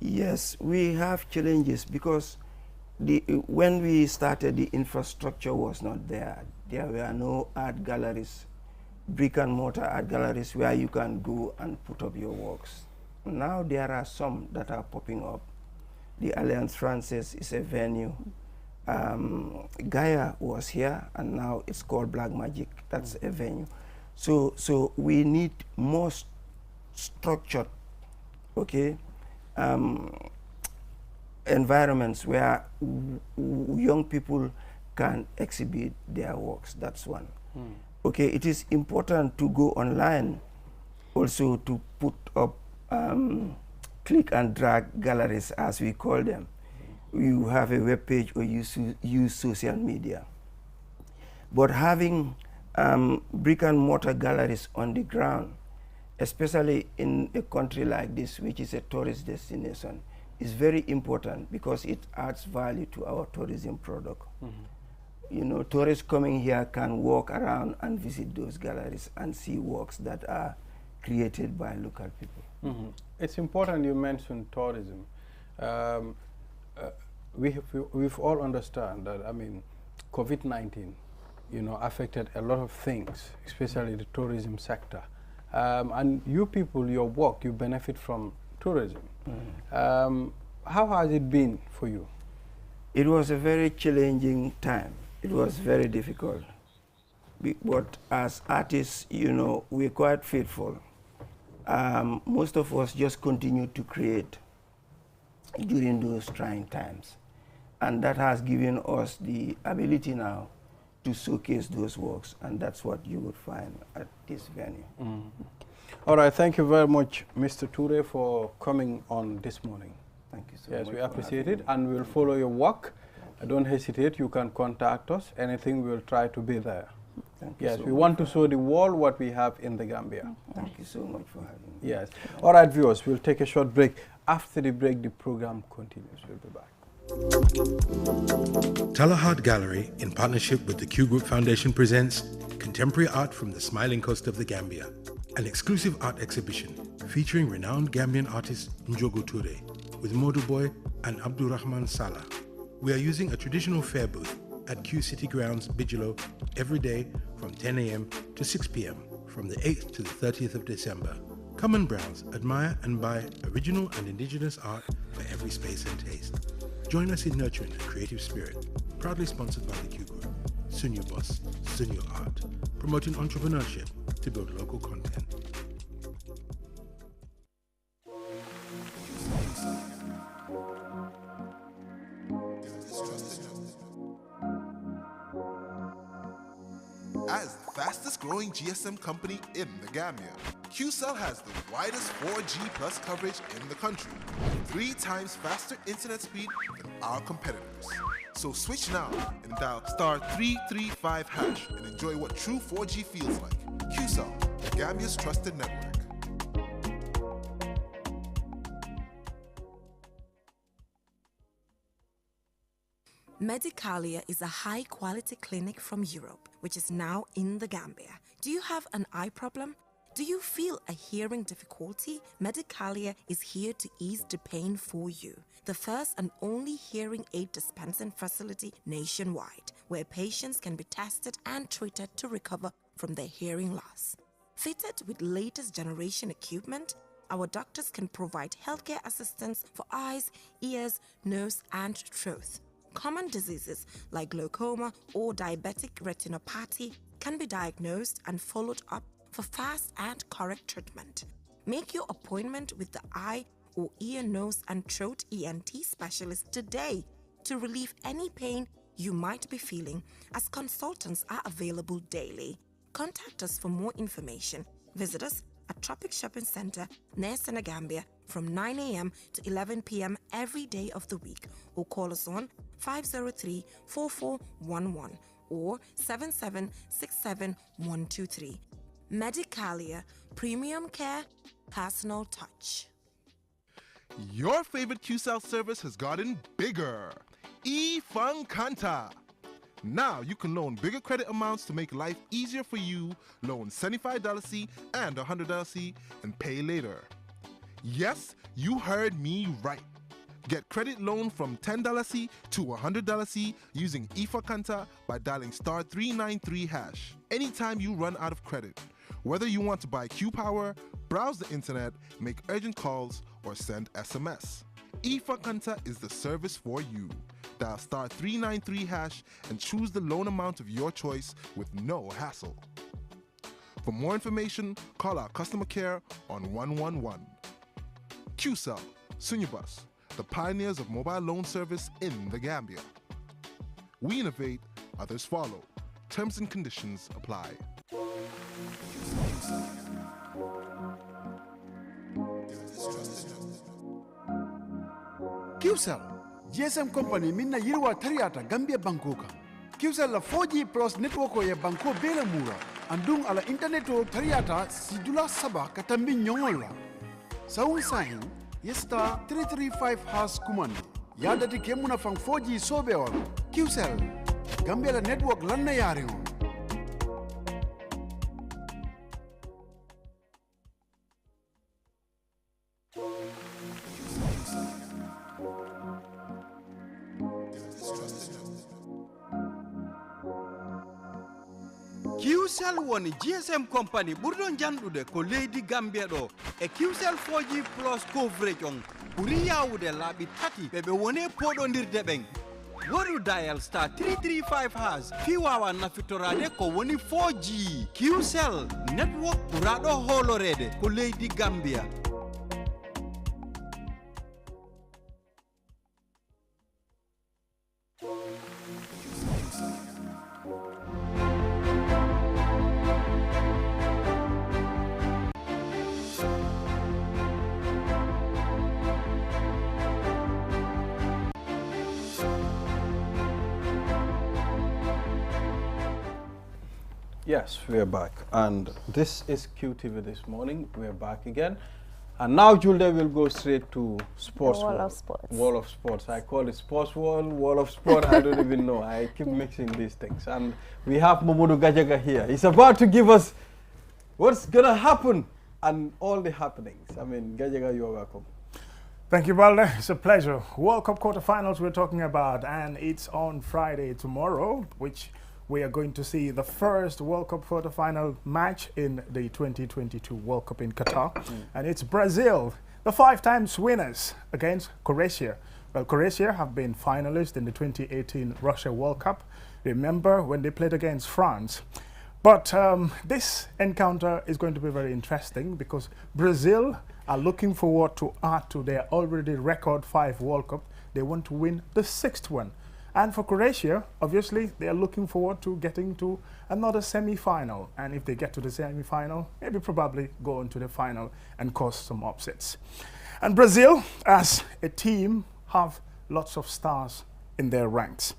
Yes, we have challenges because when we started, the infrastructure was not there. There were no art galleries, brick and mortar art galleries where you can go and put up your works. Now there are some that are popping up. The Alliance Française is a venue. Gaia was here, and now it's called Black Magic. That's a venue. So we need more structured, okay, environments where young people can exhibit their works. That's one. Okay, it is important to go online also to put up click and drag galleries, as we call them. You have a web page or use social media. But having brick and mortar galleries on the ground, especially in a country like this, which is a tourist destination, is very important because it adds value to our tourism product. You know, tourists coming here can walk around and visit those galleries and see works that are created by local people. It's important you mentioned tourism. We've all understand that, I mean, COVID-19, you know, affected a lot of things, especially the tourism sector. And you people, your work, you benefit from tourism. How has it been for you? It was a very challenging time. It was very difficult. But as artists, you know, we're quite faithful. Most of us just continued to create during those trying times. And that has given us the ability now to showcase those works, and that's what you would find at this venue. All right, thank you very much, Mr. Toure, for coming on this morning. Thank you so much. Yes, we appreciate it, and we'll follow your work. Don't hesitate, you can contact us. Anything, we'll try to be there. Thank you. Yes, we want to show the world what we have in the Gambia. Thank you so much for having me. Yes. All right, viewers, we'll take a short break. After the break, the program continues. We'll be back. Talahard Gallery, in partnership with the Q Group Foundation, presents Contemporary Art from the Smiling Coast of the Gambia, an exclusive art exhibition featuring renowned Gambian artist Njogo Toure with Modu Boy and Abdurrahman Salah. We are using a traditional fair booth at Q City Grounds, Bigelow, every day from 10 a.m. to 6 p.m. from the 8th to the 30th of December. Come and browse, admire and buy original and indigenous art for every space and taste. Join us in nurturing a creative spirit. Proudly sponsored by the Q Group. Soon your boss, soon your art. Promoting entrepreneurship to build local content. As the fastest growing GSM company in the Gambia, QCell has the widest 4G plus coverage in the country, 3 times faster internet speed than our competitors. So switch now and dial *335# and enjoy what true 4G feels like. QCell, the Gambia's trusted network. Medicalia is a high-quality clinic from Europe, which is now in the Gambia. Do you have an eye problem? Do you feel a hearing difficulty? Medicalia is here to ease the pain for you. The first and only hearing aid dispensing facility nationwide, where patients can be tested and treated to recover from their hearing loss. Fitted with latest generation equipment, our doctors can provide healthcare assistance for eyes, ears, nose, and throat. Common diseases like glaucoma or diabetic retinopathy can be diagnosed and followed up for fast and correct treatment. Make your appointment with the eye or ear, nose, and throat ENT specialist today to relieve any pain you might be feeling, as consultants are available daily. Contact us for more information. Visit us at Tropic Shopping Center near Senegambia from 9 a.m. to 11 p.m. every day of the week, or call us on 503-4411 or 7767-123. Medicalia, premium care, personal touch. Your favorite QCell service has gotten bigger. eFunkanta. Now you can loan bigger credit amounts to make life easier for you. Loan $75 and $100 and pay later. Yes, you heard me right. Get credit loan from $10 to $100 using eFunkanta by dialing *393#. Anytime you run out of credit, whether you want to buy Q Power, browse the internet, make urgent calls, or send SMS. eFunkanta is the service for you. Dial *393# and choose the loan amount of your choice with no hassle. For more information, call our customer care on 111. QCell, Sunyabus, the pioneers of mobile loan service in the Gambia. We innovate, others follow. Terms and conditions apply. QCell, GSM company minna yirwa tariata Gambia Bankoka. QCell la 4G plus network ya banko bela mura. Andung ala internet o tariata sidula saba katambi nyongola. Sound sign yesta 335 kumande. Yadati kemuna fang 4G sobewa. QCell, Gambia la network lanna yari on. QCell woni GSM company ɓurɗon janɗude ko leydi Gambia ɗo e QCell 4G plus coverage on ɓuri yawude laaɓi tati ɓe woni poɗodirde ɓen. Waɗu dial *335# fi wawa nafitorade ko woni 4G. QCell network ɓuraɗo holorede ko leydi Gambia. Yes, we are back, and this is QTV this morning. We are back again, and now Julde will go straight to sports. Wall of sports. Wall of sports. I call it sports wall of sport. I don't even know. I keep mixing these things, and we have Momodu Gajaga here. He's about to give us what's gonna happen and all the happenings. I mean, Gajaga, you're welcome. Thank you, Balde. It's a pleasure. World Cup quarterfinals we're talking about, and it's on Friday tomorrow, which we are going to see the first World Cup quarterfinal match in the 2022 World Cup in Qatar. And it's Brazil, the 5-time winners, against Croatia. Well, Croatia have been finalists in the 2018 Russia World Cup. Remember when they played against France. But this encounter is going to be very interesting because Brazil are looking forward to add to their already record 5 World Cup. They want to win the 6th one. And for Croatia, obviously, they are looking forward to getting to another semi-final. And if they get to the semi-final, maybe probably go into the final and cause some upsets. And Brazil, as a team, have lots of stars in their ranks.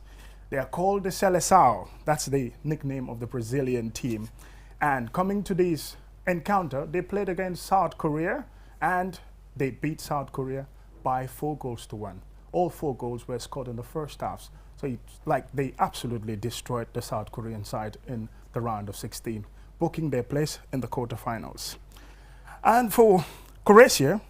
They are called the Seleção. That's the nickname of the Brazilian team. And coming to this encounter, they played against South Korea, and they beat South Korea by 4-1. All 4 goals were scored in the first half. So it's like they absolutely destroyed the South Korean side in the round of 16, booking their place in the quarterfinals. And for Croatia,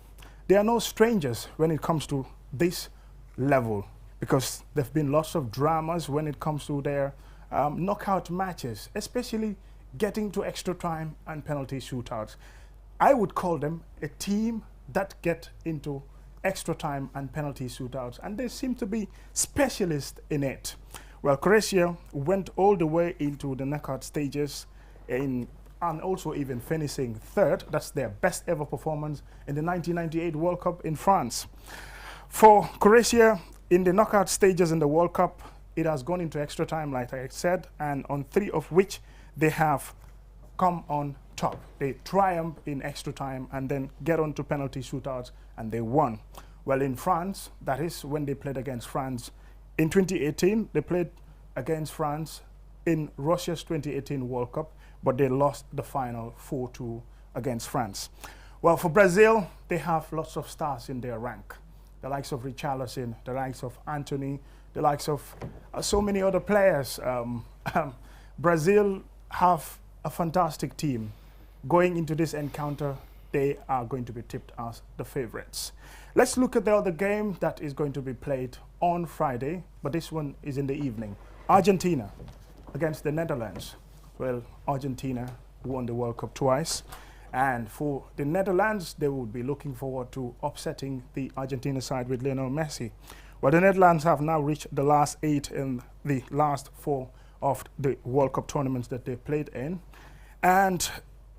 they are no strangers when it comes to this level, because there have been lots of dramas when it comes to their knockout matches, especially getting to extra time and penalty shootouts. I would call them a team that get into extra time and penalty shootouts, and they seem to be specialists in it. Well, Croatia went all the way into the knockout stages and also even finishing 3rd. That's their best ever performance in the 1998 World Cup in France. For Croatia, in the knockout stages in the World Cup, it has gone into extra time, like I said, and on 3 of which they have come on top. They triumph in extra time and then get on to penalty shootouts, and they won. Well, in France, that is when they played against France. In 2018, they played against France in Russia's 2018 World Cup, but they lost the final 4-2 against France. Well, for Brazil, they have lots of stars in their rank. The likes of Richarlison, the likes of Anthony, the likes of so many other players. Brazil have a fantastic team. Going into this encounter, they are going to be tipped as the favorites. Let's look at the other game that is going to be played on Friday, but this one is in the evening. Argentina against the Netherlands. Well, Argentina won the World Cup twice, and for the Netherlands, they would be looking forward to upsetting the Argentina side with Lionel Messi. Well, the Netherlands have now reached the last 8 in the last 4 of the World Cup tournaments that they played in. And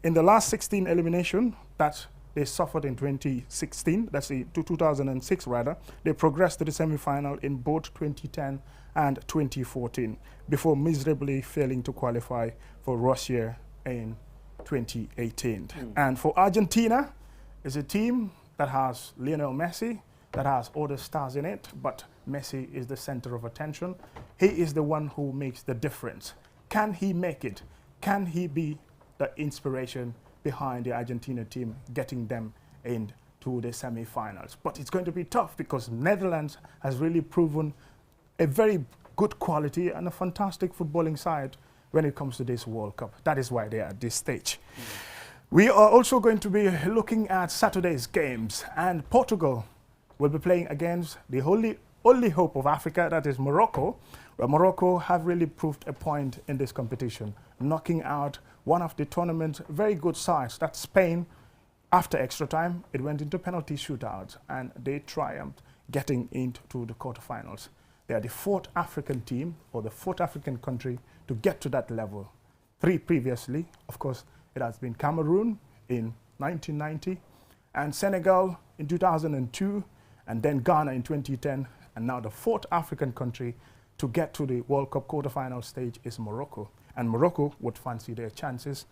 in the last 16 elimination that they suffered in 2016, that's 2006 rather, they progressed to the semi-final in both 2010 and 2014 before miserably failing to qualify for Russia in 2018. And for Argentina, it's a team that has Lionel Messi, that has other stars in it, but Messi is the center of attention. He is the one who makes the difference. Can he make it? Can he be the inspiration behind the Argentina team, getting them into the semi-finals? But it's going to be tough because Netherlands has really proven a very good quality and a fantastic footballing side when it comes to this World Cup. That is why they are at this stage. We are also going to be looking at Saturday's games, and Portugal will be playing against the only hope of Africa, that is Morocco. Well, Morocco have really proved a point in this competition, knocking out one of the tournament's very good sides, that's Spain. After extra time, it went into penalty shootouts, and they triumphed, getting into the quarterfinals. They are the 4th African team, or the 4th African country, to get to that level. 3 previously, of course, it has been Cameroon in 1990, and Senegal in 2002, and then Ghana in 2010, and now the 4th African country to get to the World Cup quarterfinal stage is Morocco. And Morocco would fancy their chances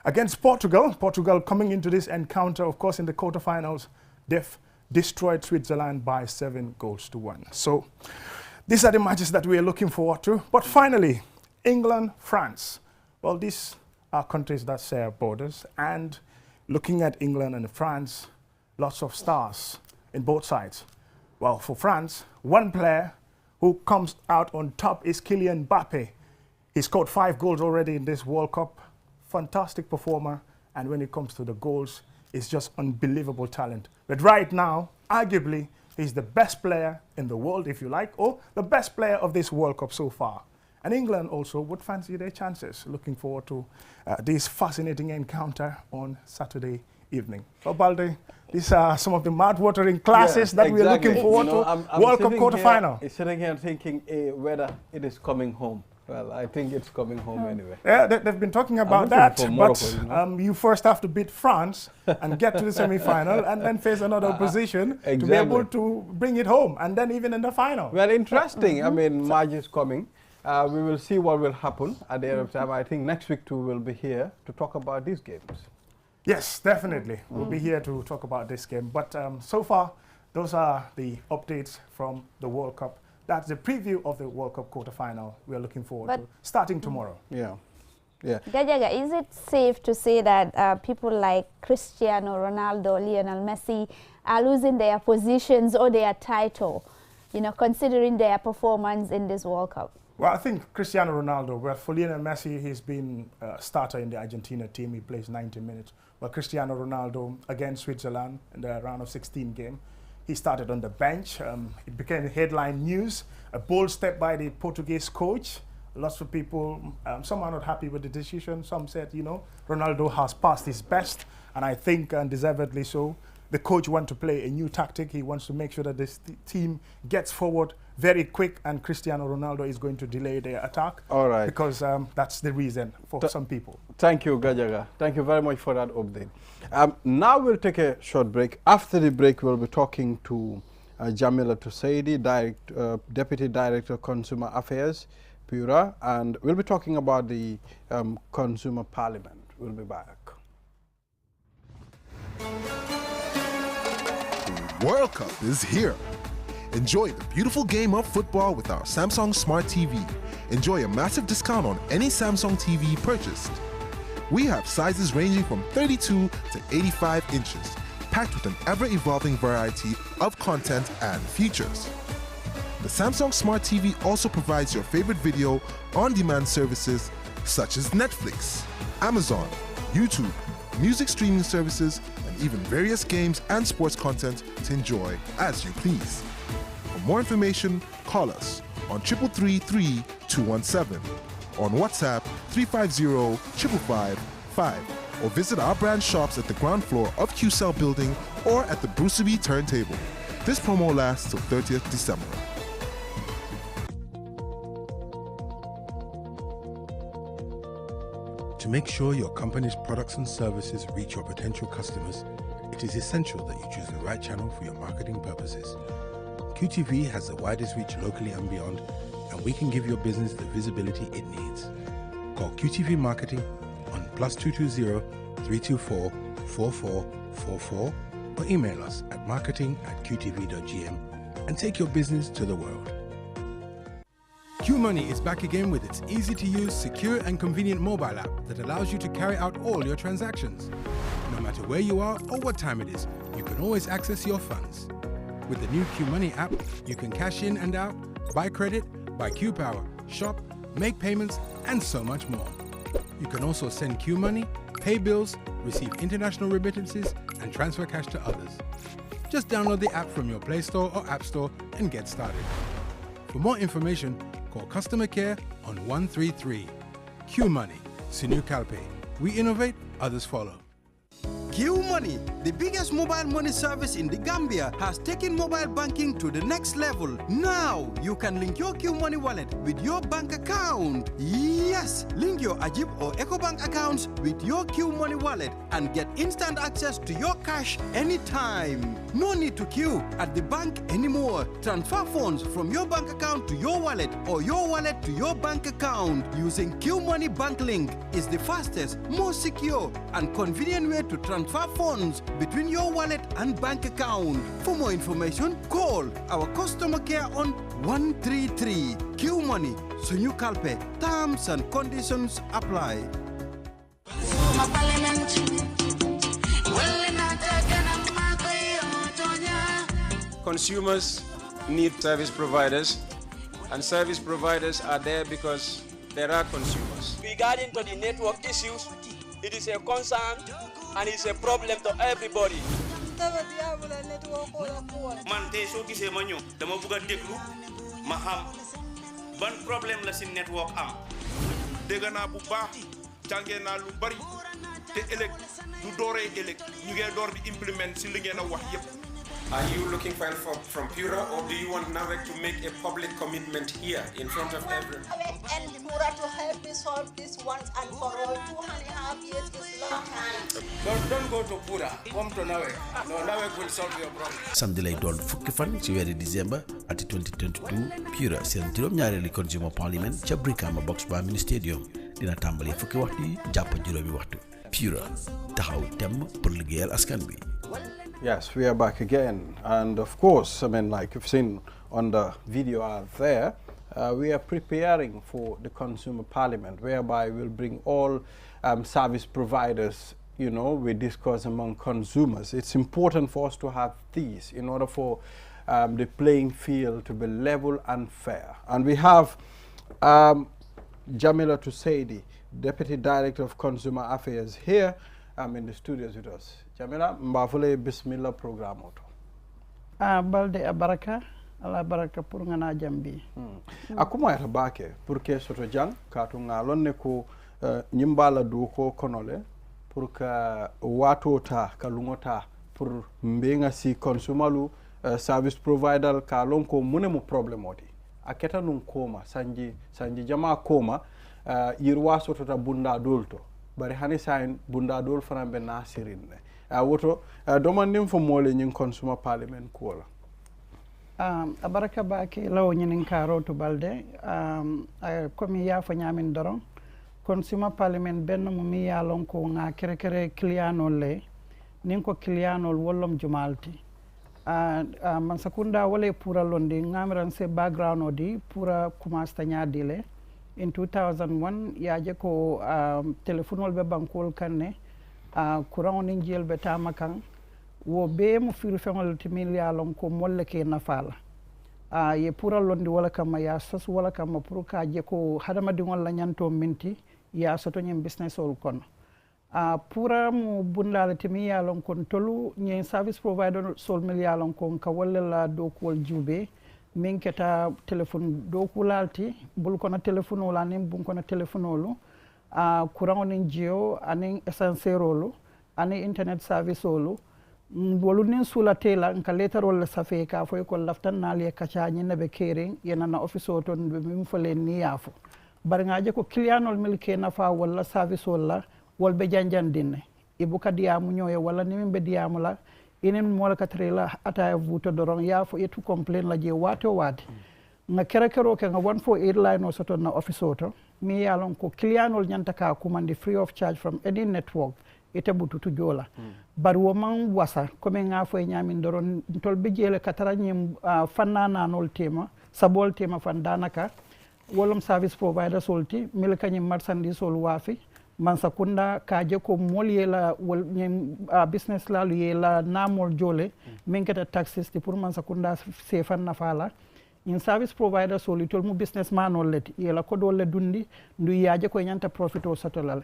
against Portugal. Portugal coming into this encounter, of course, in the quarterfinals, they've destroyed Switzerland by 7-1. So these are the matches that we are looking forward to. But finally, England, France. Well, these are countries that share borders, and looking at England and France, lots of stars in both sides. Well, for France, one player who comes out on top is Kylian Mbappe. He scored 5 goals already in this World Cup. Fantastic performer, and when it comes to the goals, it's just unbelievable talent. But right now, arguably, he's the best player in the world, if you like, or the best player of this World Cup so far. And England also would fancy their chances. Looking forward to this fascinating encounter on Saturday evening. So, Balde, these are some of the mouth-watering classes that we're looking forward to. World Cup quarterfinal. I'm sitting here thinking whether it is coming home. Well, I think it's coming home anyway. Yeah, they've been talking about that, Morocco, you first have to beat France and get to the semi-final and then face another opposition to be able to bring it home, and then even in the final. Well, interesting. I mean, March is coming. We will see what will happen at the end of time. I think next week too we'll be here to talk about these games. Yes, definitely. We'll be here to talk about this game. But so far, those are the updates from the World Cup. That's the preview of the World Cup quarterfinal we are looking forward to, starting tomorrow. Yeah. Gajaga, is it safe to say that people like Cristiano Ronaldo, Lionel Messi are losing their positions or their title, considering their performance in this World Cup? Well, I think Cristiano Ronaldo, well, for Lionel Messi, he's been a starter in the Argentina team. He plays 90 minutes. But Cristiano Ronaldo against Switzerland in the round of 16 game, he started on the bench. It became headline news, a bold step by the Portuguese coach. Lots of people, some are not happy with the decision. Some said, Ronaldo has passed his best, and I think undeservedly so. The coach wants to play a new tactic. He wants to make sure that this team gets forward very quick, and Cristiano Ronaldo is going to delay their attack. All right. Because that's the reason for some people. Thank you, Gajaga. Thank you very much for that update. Now we'll take a short break. After the break, we'll be talking to Jamila Tusaidi, Deputy Director of Consumer Affairs, Pura, and we'll be talking about the Consumer Parliament. We'll be back. World Cup is here. Enjoy the beautiful game of football with our Samsung Smart TV. Enjoy a massive discount on any Samsung TV purchased. We have sizes ranging from 32 to 85 inches, packed with an ever-evolving variety of content and features. The Samsung Smart TV also provides your favorite video on-demand services such as Netflix, Amazon, YouTube, music streaming services, and even various games and sports content to enjoy as you please. For more information, call us on 333 217, on WhatsApp 350-555, or visit our branch shops at the ground floor of QCell building or at the Bruceby turntable. This promo lasts till 30th December. To make sure your company's products and services reach your potential customers, it is essential that you choose the right channel for your marketing purposes. QTV has the widest reach locally and beyond, and we can give your business the visibility it needs. Call QTV Marketing on +220 324 4444 or email us at marketing@qtv.gm and take your business to the world. QMoney is back again with its easy-to-use, secure and convenient mobile app that allows you to carry out all your transactions. No matter where you are or what time it is, you can always access your funds. With the new QMoney app, you can cash in and out, buy credit, buy QPower, shop, make payments, and so much more. You can also send QMoney, pay bills, receive international remittances, and transfer cash to others. Just download the app from your Play Store or App Store and get started. For more information, call customer care on 133. QMoney, Sinu Kalpe. We innovate, others follow. Q Money, the biggest mobile money service in the Gambia, has taken mobile banking to the next level. Now, you can link your Q Money wallet with your bank account. Yes, link your Ajib or EcoBank accounts with your Q Money wallet and get instant access to your cash anytime. No need to queue at the bank anymore. Transfer funds from your bank account to your wallet or your wallet to your bank account using Q Money Bank Link is the fastest, most secure, and convenient way to transfer funds between your wallet and bank account. For more information, call our customer care on 133. Q Money, Sunu Kalpe. Terms and conditions apply. Consumers need service providers, and service providers are there because there are consumers. Regarding to the network issues, it is a concern and it's a problem to everybody. Man tey soo gisee ma ñëw dama bëgg a déglu ma xam ban problème la si network am. Dégg naa bu baax jàngee naa lu bari te ëllëg du dooree ëllëg ñu ngi door di implement si li ngeen a wax yépp. Are you looking for help from Pura, or do you want NAVEC to make a public commitment here in front of everyone? And Pura to help me solve this once and for all. 2.5 years is long time. Don't go to Pura, come to NAVEC. No, NAVEC will solve your problem. Samedi lay doon fukki fan ci weeru December ati 2022 Pura seen juróom-ñaareeli Consumer Parliament ca Brikama Box ba mini stadium dina tàmbali fukki waxtu yi jàpp juróomi waxtu. Pura taxaw temm pour liggéeyal askan bi. Yes, we are back again, and of course, I mean, like you've seen on the video out there, we are preparing for the Consumer Parliament, whereby we'll bring all service providers, you know, we discuss among consumers. It's important for us to have these in order for the playing field to be level and fair. And we have Jamila Tusaidi, Deputy Director of Consumer Affairs, here in the studios with us. Jamila, mbafule bismillah program auto. Balde abaraka, ala baraka pour ngana jambi. Akuma yata bake pour que soto jang katu ngalonne ko nyimbala du ko konole pour ka wato ta kalungota pour mbenga si consumalu service provider ka lonko munemu problem oti. Aketa nun koma sanji jama koma yirwa soto ta bunda dolto. Bari hani sain bunda dol fana be nasirin ne woto domandin fo mole nyin Consumer Parliament kola abaraka bake lawo ñinin karo to balde komi yafa ñamin doron consumer parliament ben mo mi yalon ko nga kere kere clientol le nin ko clientol wollom jumalti man sakunda wala pura londi ngamiran se background odi pura kumasta nyaadi le in 2001 yaje ko telefonol be bankol kanne courant nin jel be tamakan wo be mo firu fengol timil yalon ko molle ke nafala ye pura londi wala kama ya sos wala kama pur ka je ko hadama dingol la nyanto minti ya soto nyem business ol kono pura mu bundala timi yalon kon tolu nyen service provider sol mil yalon kon ka wala la dokol jube min keta telephone dokulalti bul kono telephone wala nim bun kono telephone olu courant nin jio anin essentiel olu ani internet service olu wolu nin sula tela nka letter wala safe ka foy ko laftan nali kacha nyina be kering yena na office oto be mim fole ni yafu bar ngaje ko clientol milke nafa wala service wala wol be janjandinne ibuka diamu nyoye wala ni be diamu la inen mola katrela ata vuto doron yafu etu complain la je wato wade nga kerekero ke nga 148 line o soto na office oto mi yalon ko clientol nyanta ka kumandi free of charge from any network ite bututu jola bari wo man wasa comme nga fo nyamin doron tol be jele katara nyim fanana nol tema sabol tema fan danaka wolum service provider solti mil kanyim marchandise sol wafi man sakunda kaje ko mol yela wol nyim business la yela namol jole min kata taxes ti pour man sakunda se fan na fala in service provider soli tol mu businessman ol let yela ko dole dundi ndu yaje ko nyanta profit o satolal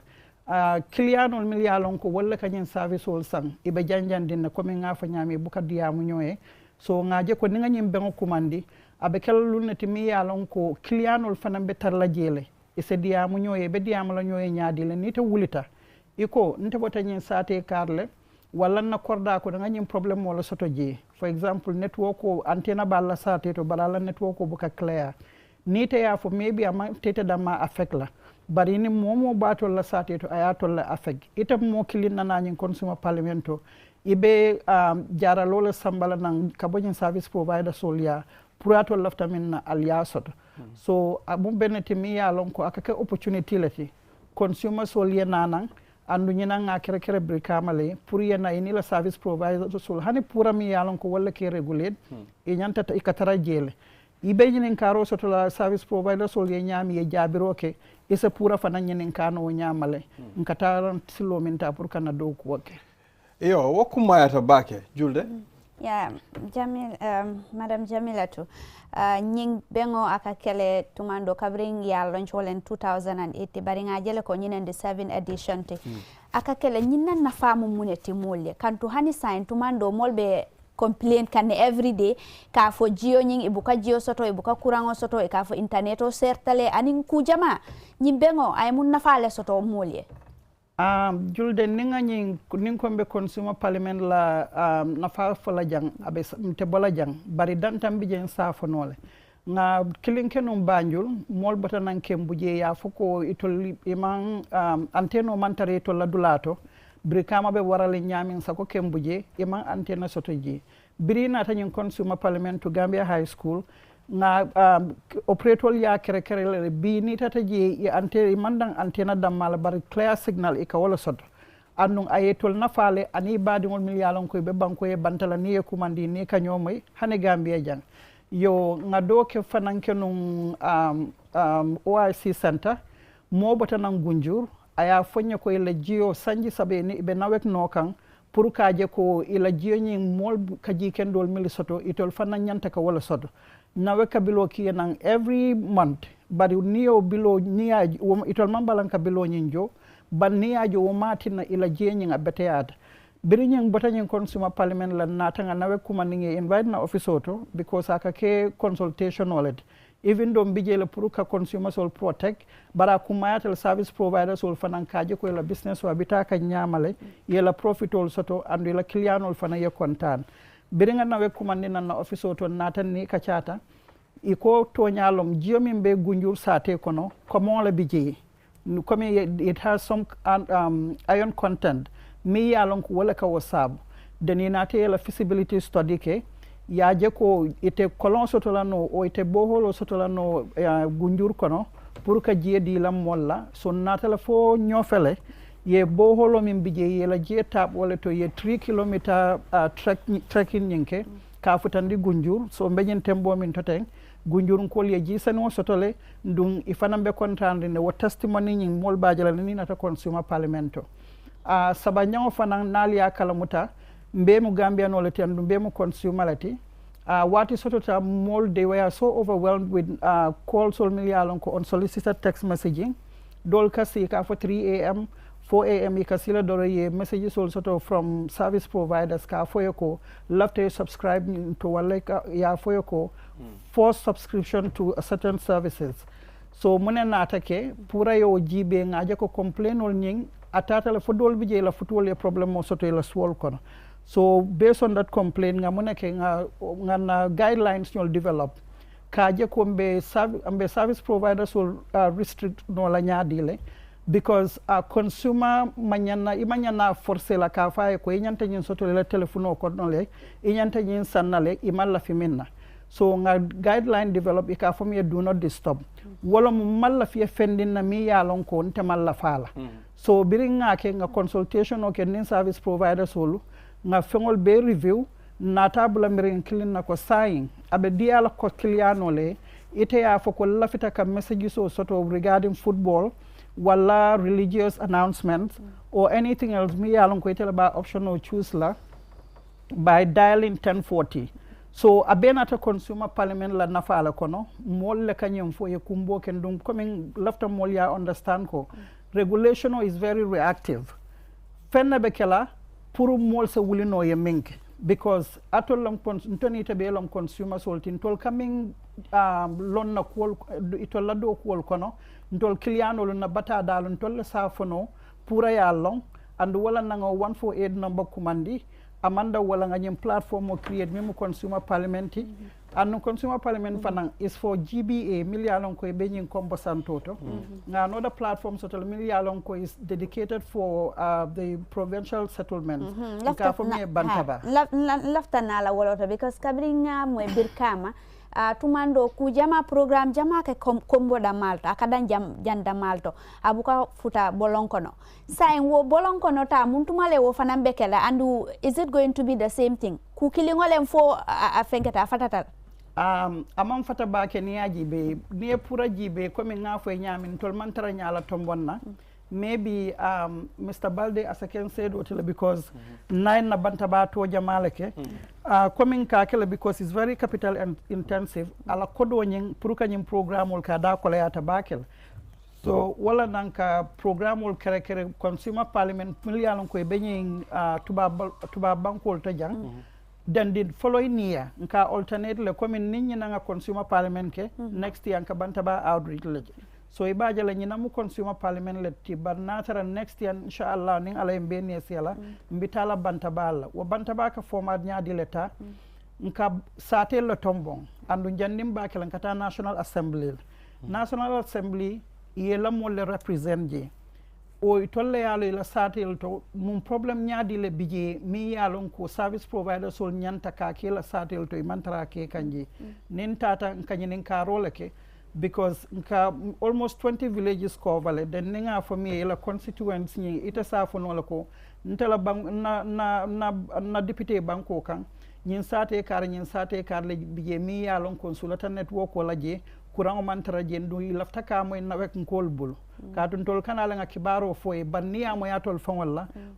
clientol mil yalon ko wala kanyen service ol sang ibe janjandinne comme nga fa nyami buka diamu nyoye so ngaje ko ninga nyim bengo kumandi abe kelulunati mi yalon ko clientol fanan be tarla jele ise diamu nyoye be diamu la nyoye nyaadile ni te wulita iko nte bota nyin sate karle wala na korda ko nga nyim problem wala soto je for example network ko antena balla sate to balala network ko buka clear ni te ya fo maybe ama tete dama affect la bari ni momo batol la sate to ayatol la affect itam mo kilin na nyin consumer parliamento ibe jara lola sambala nan kabonyin service provider solia purato lafta min na aliasot so abum beneti mi yalon ko akake opportunity lati consumer solia nanan andu nyina nga kere kere brikamale pour yena ini la service provider sol hani pura mi yalon ko wala ke regulate e nyanta ta ikatara jele ibe nyinen karo soto la service provider sol ye nyami ye jabiro ke isa pura fana nyinen kano nyamale nkatara silo minta pour kana do ko wake yo wakuma yata bake julde Madam Jamilatu, nying bengo akakele tumando kabring ya launch walen 2008 bari nga jele ko nyinen the 7 edition te akakele nyina na famu muneti molle kantu hani sign tumando molbe complain kan every day ka fo jio nying ibuka jio soto ibuka kurango soto e ka fo interneto sertale anin kujama nyimbengo ay mun nafale soto molle julde ninga nying ning kombe consumer parliament la nafa fola jang abe te bola jang bari dantam bi jen safo nole nga kilinke num banjul mol bota nan kembuje ya foko itol imang anteno mantare to la dulato brikama be warale nyamin sako kembuje imang antena sotoji birina tanyin consumer parliament to Gambia High School nga operator ya kere kere bi ni tata je ante mandang antena dammal bar clear signal e ka wala soto annun ayetol nafale ani badingol mil yalon ko be banko e bantala ni e kumandi ni ka nyomay hane Gambia jang yo nga do ke fananke nun OIC center mo bota nan gunjur aya fonya ko ila jio sanji sabe ni be nawek nokan pour kaje ko ila jio nyi mol kaji kendol mil soto itol fanan nyanta ka wala soto nawe kabilo kiyenan every month bari niyo bilo niya itol mambalan kabilo nyinjo ban niya jo womatina ila jenyi nga beteyada birinyen botanyen consumer parliament la natanga nawe kuma ninge invite na office auto because akake consultation wallet even though bijele pour ka consumer sol protect bara kumayatel service provider sol fanan kaje ko la business wa bitaka nyamale yela profit ol soto andu la client ol fana ye kontan biringa nawe kumandina na office auto natan ni kachata iko to nyalom jiomi mbe gunjur sate kono komo la bije comme it has some iron content mi yalon ko wala ka wasab deni nate la feasibility study ke yaje ko ite kolon sotolano o ite boholo sotolano gunjur kono pour ka jeedi lam walla so natala fo ñofele ye boholo min bije ye la je tab wala to ye 3 kilometer trekking ñinke ka futandi gunjur so mbeñen tembo min toten gunjur kol ye ji sano sotole ndum ifanambe kontande ne wo testimony ñing mol bajala ni nata consumer parliamento saba ñaw fanan naliya kala muta mbemu Gambia no lati and mbemu consumerity wati sotota mol they were so overwhelmed with calls or million ko unsolicited text messaging dol kasi ka for 3 a.m. 4 a.m. ikasila doro ye messages also from service providers ka foyoko love to subscribe to waleka ya foyoko force subscription to certain services so mune na atake pura yo jibe ngaje ko complain ol nying atata la fodol bije la futol ye problem mo soto la swol kono so based on that complaint nga mune ke nga na guidelines ñol develop kaje ko mbe service providers will restrict no la nyaadile because consumer imanyana forcer la ka fa ko nyanta nyin soto la telephone ko no le nyanta nyin sanale imalla fiminna so nga guideline develop ika fam ye do not disturb wala mu malla fi fendin na mi yalon ko nte malla fala so biringa ke nga consultation o ke nin service providers wolu nga fengol be review na tabula mirin kilin na ko saying abe diala ko kiliano le ite ya foko lafita ka messages so sort of regarding football wala religious announcements or anything else mi yalon ko itela ba option or choose la by dialing 1040 so abenata consumer parliament la nafala kono mol le kanyum fo ye kumbo ken dum coming lafta mol ya understand ko regulation is very reactive fenna be kala pour mol se wulino ye mink because atol lam ntoni tabe lam consumer soltin tol coming lonna kol itol la do kol kono ntol cliano na bata dal ntol sa fono pura ya long and wala nango 148 number kumandi amanda wala nganyem platform o create memo consumer parliament and consumer parliament fanan is for GBA million ko be nyin kombo santoto na another platform so tol million ko is dedicated for the provincial settlements ka for me bantaba lafta na la wala because kabringa mo birkama tumando ku jama program jama ke kombo da malto akadan janda malto abuka futa bolonkono sai wo bolonkono ta muntumale wo fanambe kala andu is it going to be the same thing ku kilingolem fo afengeta fatata amam fata ba ke ni ajibe ni pura jibe ko min ngafo nyamin tol man tara nyala tombonna maybe Mr. Balde as I can say because nine na banta ba to jamaleke coming kakela because it's very capital and intensive ala kodo nyin puruka nyin program ul kada kola ya tabakel so wala nanka program ul kere consumer parliament million ko be nyin tuba bankol to jang then the following year nka alternate le coming ninyi nga consumer parliament ke next year nka banta ba outreach le so ibaje la nyina mu consumer parliament le ti barnatara next year inshallah ning ala mbeni sela mbitala bantabala wo bantaba ka format nyaadi leta nka satel le tombon andu jandim ba kala kata national assembly yela mo le represent je o tolle yalo la satel to mum problem nyaadi le bije mi yalon ko service provider sol nyanta ka ke la satel to imantara ke kanje nin tata kanyinin ka role ke because almost 20 villages covered then ninga for me la constituency ni ita safo no ko ntela bang na député banko kan nyin sate kar le biye mi ya lon consulata network wala je courant man tara je ndu lafta ka moy nawek ngol bul ka dun tol kanala nga kibaro foye banniya mo ya tol fon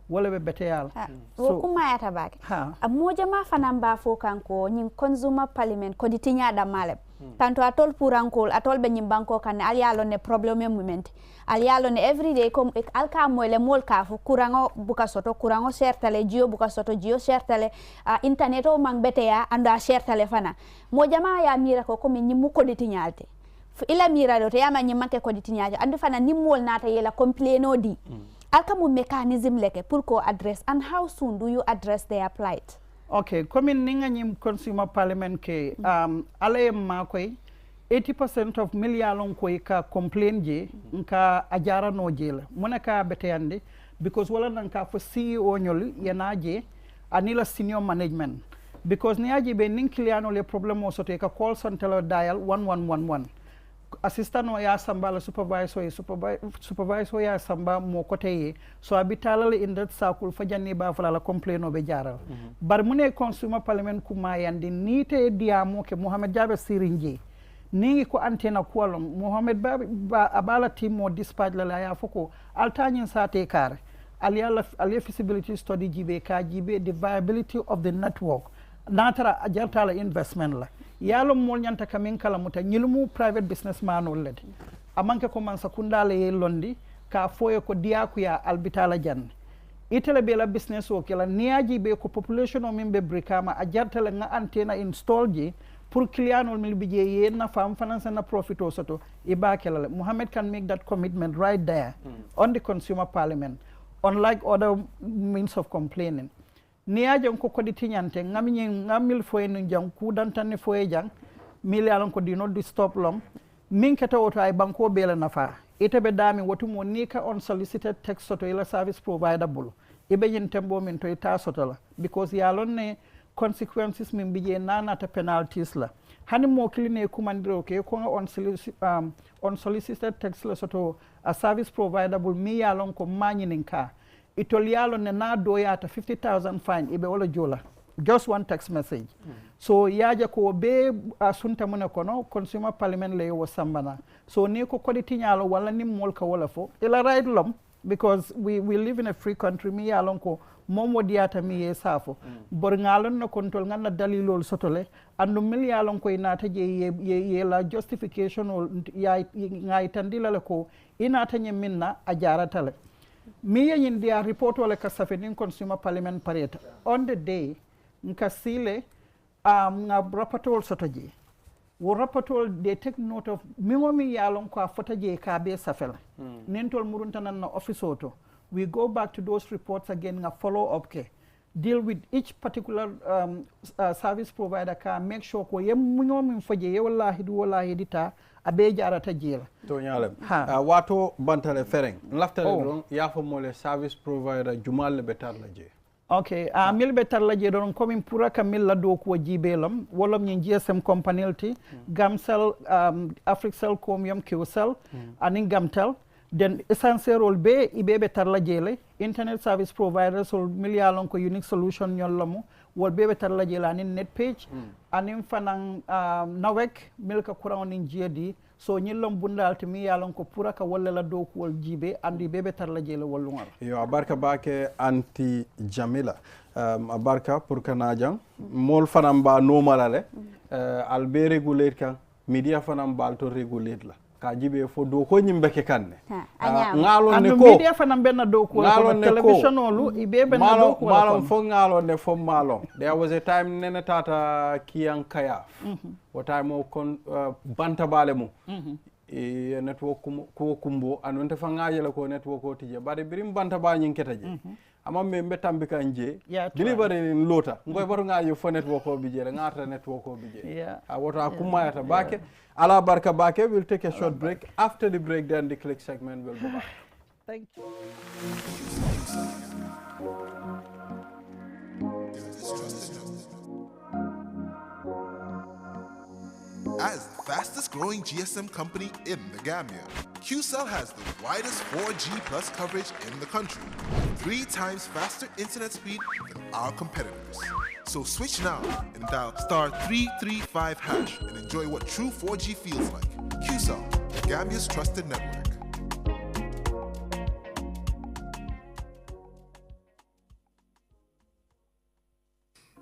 wala be beteyal so kuma ya tabake moja ma fanamba fo kanko nyin consumer parliament ko ditinya da maleb tanto atol purankol atol be nyim banko kan alialo ne problème moment alialo ne everyday comme alka moyle mol ka fu kurango buka soto kurango sertale jio buka soto jio sertale internet o mang beteya anda sertale fana mo jama ya mira ko comme nyimu ko ditinyalte ila mira do te yama nyimake ko ditinyalte andu fana nimol nata yela complaino di alka mu mechanism leke pour ko address and how soon do you address their plight? Okay, coming ninga nyim consumer parliament ke alaye makoy 80% of million koy ka complain je nka ajara no jela monaka beteyande because wala nan ka fo CEO nyol yenaje anila senior management because ni aji be nin client le problem o soto ka call center dial 1111 assistant o ya samba la supervisor ya samba mo kote ye so abitala in that circle fajanni ba fala la complain o be jaral bar mune consumer parliament kuma yandi nite diamo ke Mohamed Jabe Sirinje ningi ko antena kualom Mohamed ba abala team mo dispatch la ya foko altanyin sate kare ali feasibility study jibe ka jibe the viability of the network natara ajartala investment la yalo mol nyanta kamin kala muta nyilmu private businessman oled amanke ko man sakunda le londi ka foye ko diaku ya albitala jan itele be la business o kala niaji be ko population o min be brikama ajartala nga antena install ji pour client ol mil bije ye na fam finance na profit o soto iba kala Mohammed can make that commitment right there on the consumer parliament unlike other means of complaining niaje ko kodi tinyante ngamil foye no jang ku dantane foye jang mil yalon ko di not di stop long min keta woto ay banko bela nafa ite be dami wotu mo nika on solicited text soto ila service provider bulu ibe yin tembo min to ita soto la because yalon ne consequences min bije nanata penalties la hani mo kline kumandiro ke ko on solicited text la soto a service provider bul mi yalon ko manyinin ka itolialo ne na doyata 50,000 fine ibe wala jola just one text message so yaja ko be asunta muna kono consumer parliament le wo sambana so ni ko kodi tinyalo wala ni molka wala fo ila right lom because we live in a free country mi yalon ko momo diata mi ye safo bor ngalon no control nganna dalilol sotole andu mil yalon ko inata je ye la justification ol ya ngai tandila ko inata nyeminna ajaratale mi yin dia report wala ka safenin consumer parliament pareta on the day nka sile nga rapportol sotoje wo rapportol they take note of mi yalon ko fotaje ka be safel nentol muruntanan na office auto we go back to those reports again nga follow up ke deal with each particular service provider ka make sure ko yem min faje ye wallahi dita abe jarata jela to nyalem wato bantale fereng laftale don yafo mole service provider jumal betar la je okay mil betar la je don komin pura kamil la do ko jibelam wolom nyi GSM company Gamcell Africell Comium Qcell anin Gamtel then essential role be ibebe tarla jele internet service providers ol millialon ko unique solution nyolomu wol bebe tarla jele anin net page anin fanan nawek milka kuran nin jedi so nyillom bundal to mi yalon ko pura ka walla la do ko wol jibe andi bebe tarla jele wollungal yo abarka bake anti Jamila abarka pour kanajang mol fanan ba normalale albe regulate kan media fanan bal to regulate la ka jibe fo do ko nyimbe ke kanne ngalon ne ko media fanam benna do ko television olu ibe benna do ko malon fo ngalon ne fo malon there was a time nene tata kiyan kaya o time o kon banta bale mu e network ko kumbo anonte fa ngajela ko network ko tije bare birim banta ba nyin ketaje amma me mbetambi kanje delivery lota ngoy baru ngaji fo network ko bije ngata network ko bije wota kumayata bake ala barka bake. We'll take a short break. After the break, then the click segment will go back. Thank you. As the fastest growing GSM company in the Gambia, QCell has the widest 4G plus coverage in the country, 3 times faster internet speed than our competitors. So switch now and dial *335# and enjoy what true 4G feels like. QCell, Gambia's trusted network.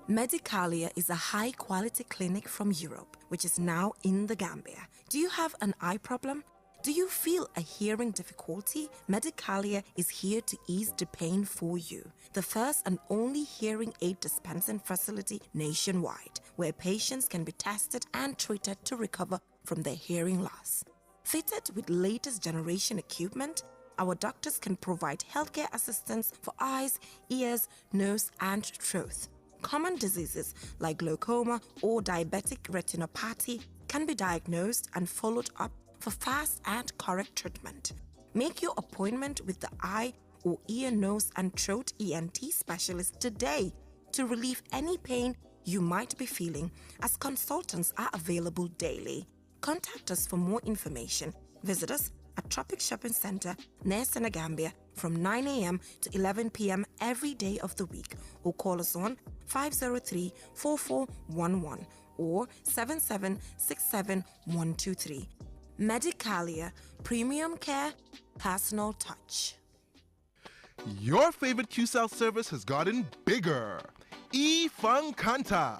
Medicalia is a high-quality clinic from Europe, which is now in the Gambia. Do you have an eye problem? Do you feel a hearing difficulty? Medicalia is here to ease the pain for you. The first and only hearing aid dispensing facility nationwide, where patients can be tested and treated to recover from their hearing loss. Fitted with latest generation equipment, our doctors can provide healthcare assistance for eyes, ears, nose, and throat. Common diseases like glaucoma or diabetic retinopathy can be diagnosed and followed up for fast and correct treatment. Make your appointment with the eye or ear, nose, and throat ENT specialist today to relieve any pain you might be feeling, as consultants are available daily. Contact us for more information. Visit us at Tropic Shopping Center near Senegambia from 9 a.m. to 11 p.m. every day of the week, or call us on 503-4411 or 7767-123. Medicalia, premium care, personal touch. Your favorite QCell service has gotten bigger. eFunkanta.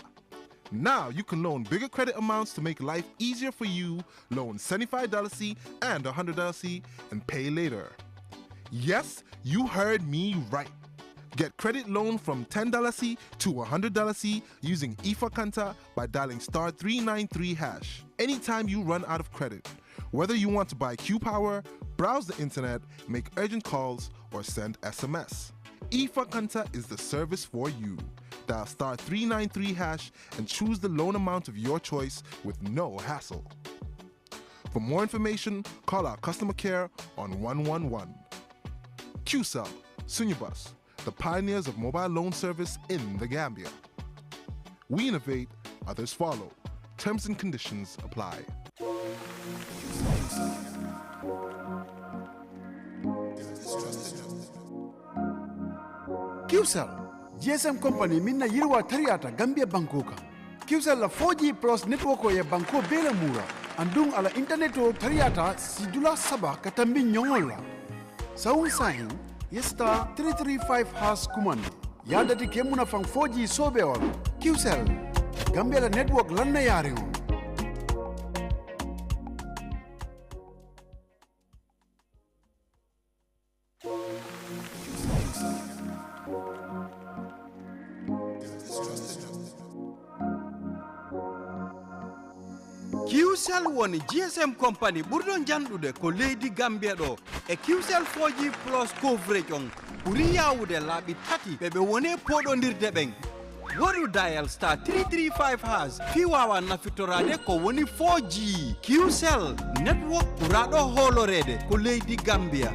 Now you can loan bigger credit amounts to make life easier for you. Loan $75 and $100 and pay later. Yes, you heard me right. Get credit loan from $10 to $100 using eFunkanta by dialing *393#. Anytime you run out of credit, whether you want to buy Q-Power, browse the internet, make urgent calls, or send SMS. eFunkanta is the service for you. Dial *393# and choose the loan amount of your choice with no hassle. For more information, call our customer care on 111. QCell, Sunyabus, the pioneers of mobile loan service in the Gambia. We innovate, others follow. Terms and conditions apply. QCell, GSM company minna yirwa tariata Gambia Bankoka. QCell la 4G plus network ya banko bela mura. Andung ala interneto tariata sidula saba katambi nyongola. Sound sign yesta 335# kumande. Yadati kemuna fang 4G sobeol. QCell, Gambia la network lanna yaringo. QCell woni GSM company ɓurɗon janɗude ko leydi Gambia ɗo e QCell 4G plus coverage on ɓuri yawude laaɓi tati ɓe woni poɗodirde ɓen. Waɗu dial *335# fi wawa nafitorade ko woni 4G. QCell network ɓuraɗo holorede ko leydi Gambia.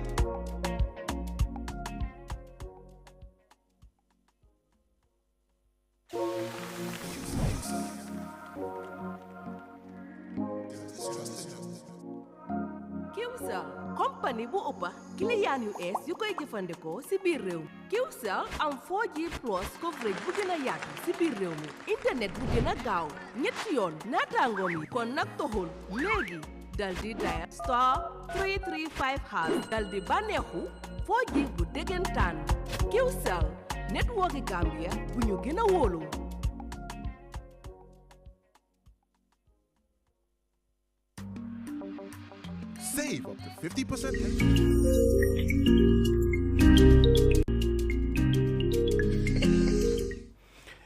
compagnie bu ëppa client yu ees yu koy jëfandikoo si biir réew mi. QCell am 4G plus coverage bu gën a yaatu si biir réew mi, internet bu gën a gaaw ñetti yoon naataangoom yi. kon nag toxul léegi dal di dial *335# dal di bànneexu 4G bu dëggantaan. QCell network yi Gambia bu ñu gën a wóolu. Save up to 50%.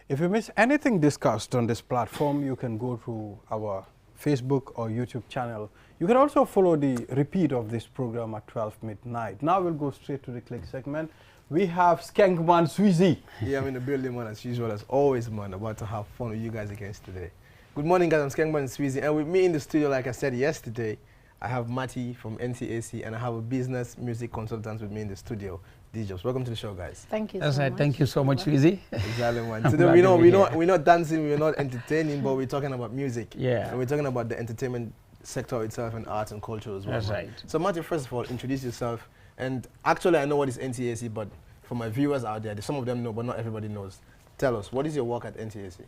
If you miss anything discussed on this platform, you can go to our Facebook or YouTube channel. You can also follow the repeat of this program at 12 midnight. Now we'll go straight to the click segment. We have Skankman Sweezy. Yeah, I'm in the building, man, as usual, as always, man. About to have fun with you guys again today. Good morning, guys. I'm Skankman Sweezy, and with me in the studio, like I said yesterday, I have Matty from NCAC, and I have a business music consultant with me in the studio, DJs. Welcome to the show, guys. Thank you so much. Thank you so much, Sweezy. Exactly, man. Today we're not dancing, we're not entertaining, but we're talking about music. Yeah. And we're talking about the entertainment sector itself and arts and culture as well. That's right. So, Matty, first of all, introduce yourself. And actually, I know what is NCAC, but for my viewers out there, some of them know, but not everybody knows. Tell us, what is your work at NCAC?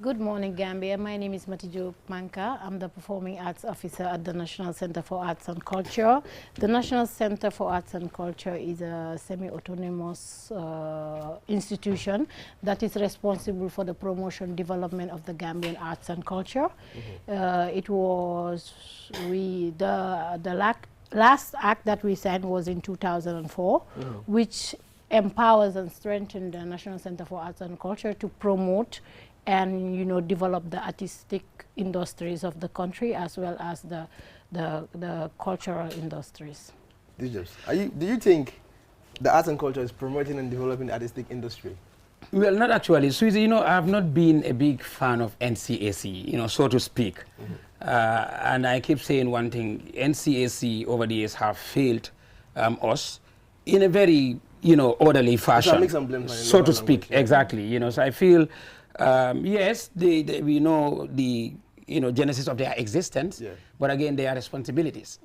Good morning, Gambia. My name is Matijo Manka. I'm the Performing Arts Officer at the National Center for Arts and Culture. The National Center for Arts and Culture is a semi-autonomous institution that is responsible for the promotion development of the Gambian arts and culture. It was the last act that we signed was in 2004, which empowers and strengthens the National Center for Arts and Culture to promote and develop the artistic industries of the country as well as the cultural industries. Do you think the arts and culture is promoting and developing the artistic industry? Well, not actually. Sweezy, I have not been a big fan of NCAC, so to speak. And I keep saying one thing, NCAC over the years have failed us in a very orderly fashion, so to speak. Exactly. So I feel Yes, we know the genesis of their existence, but again, their responsibilities.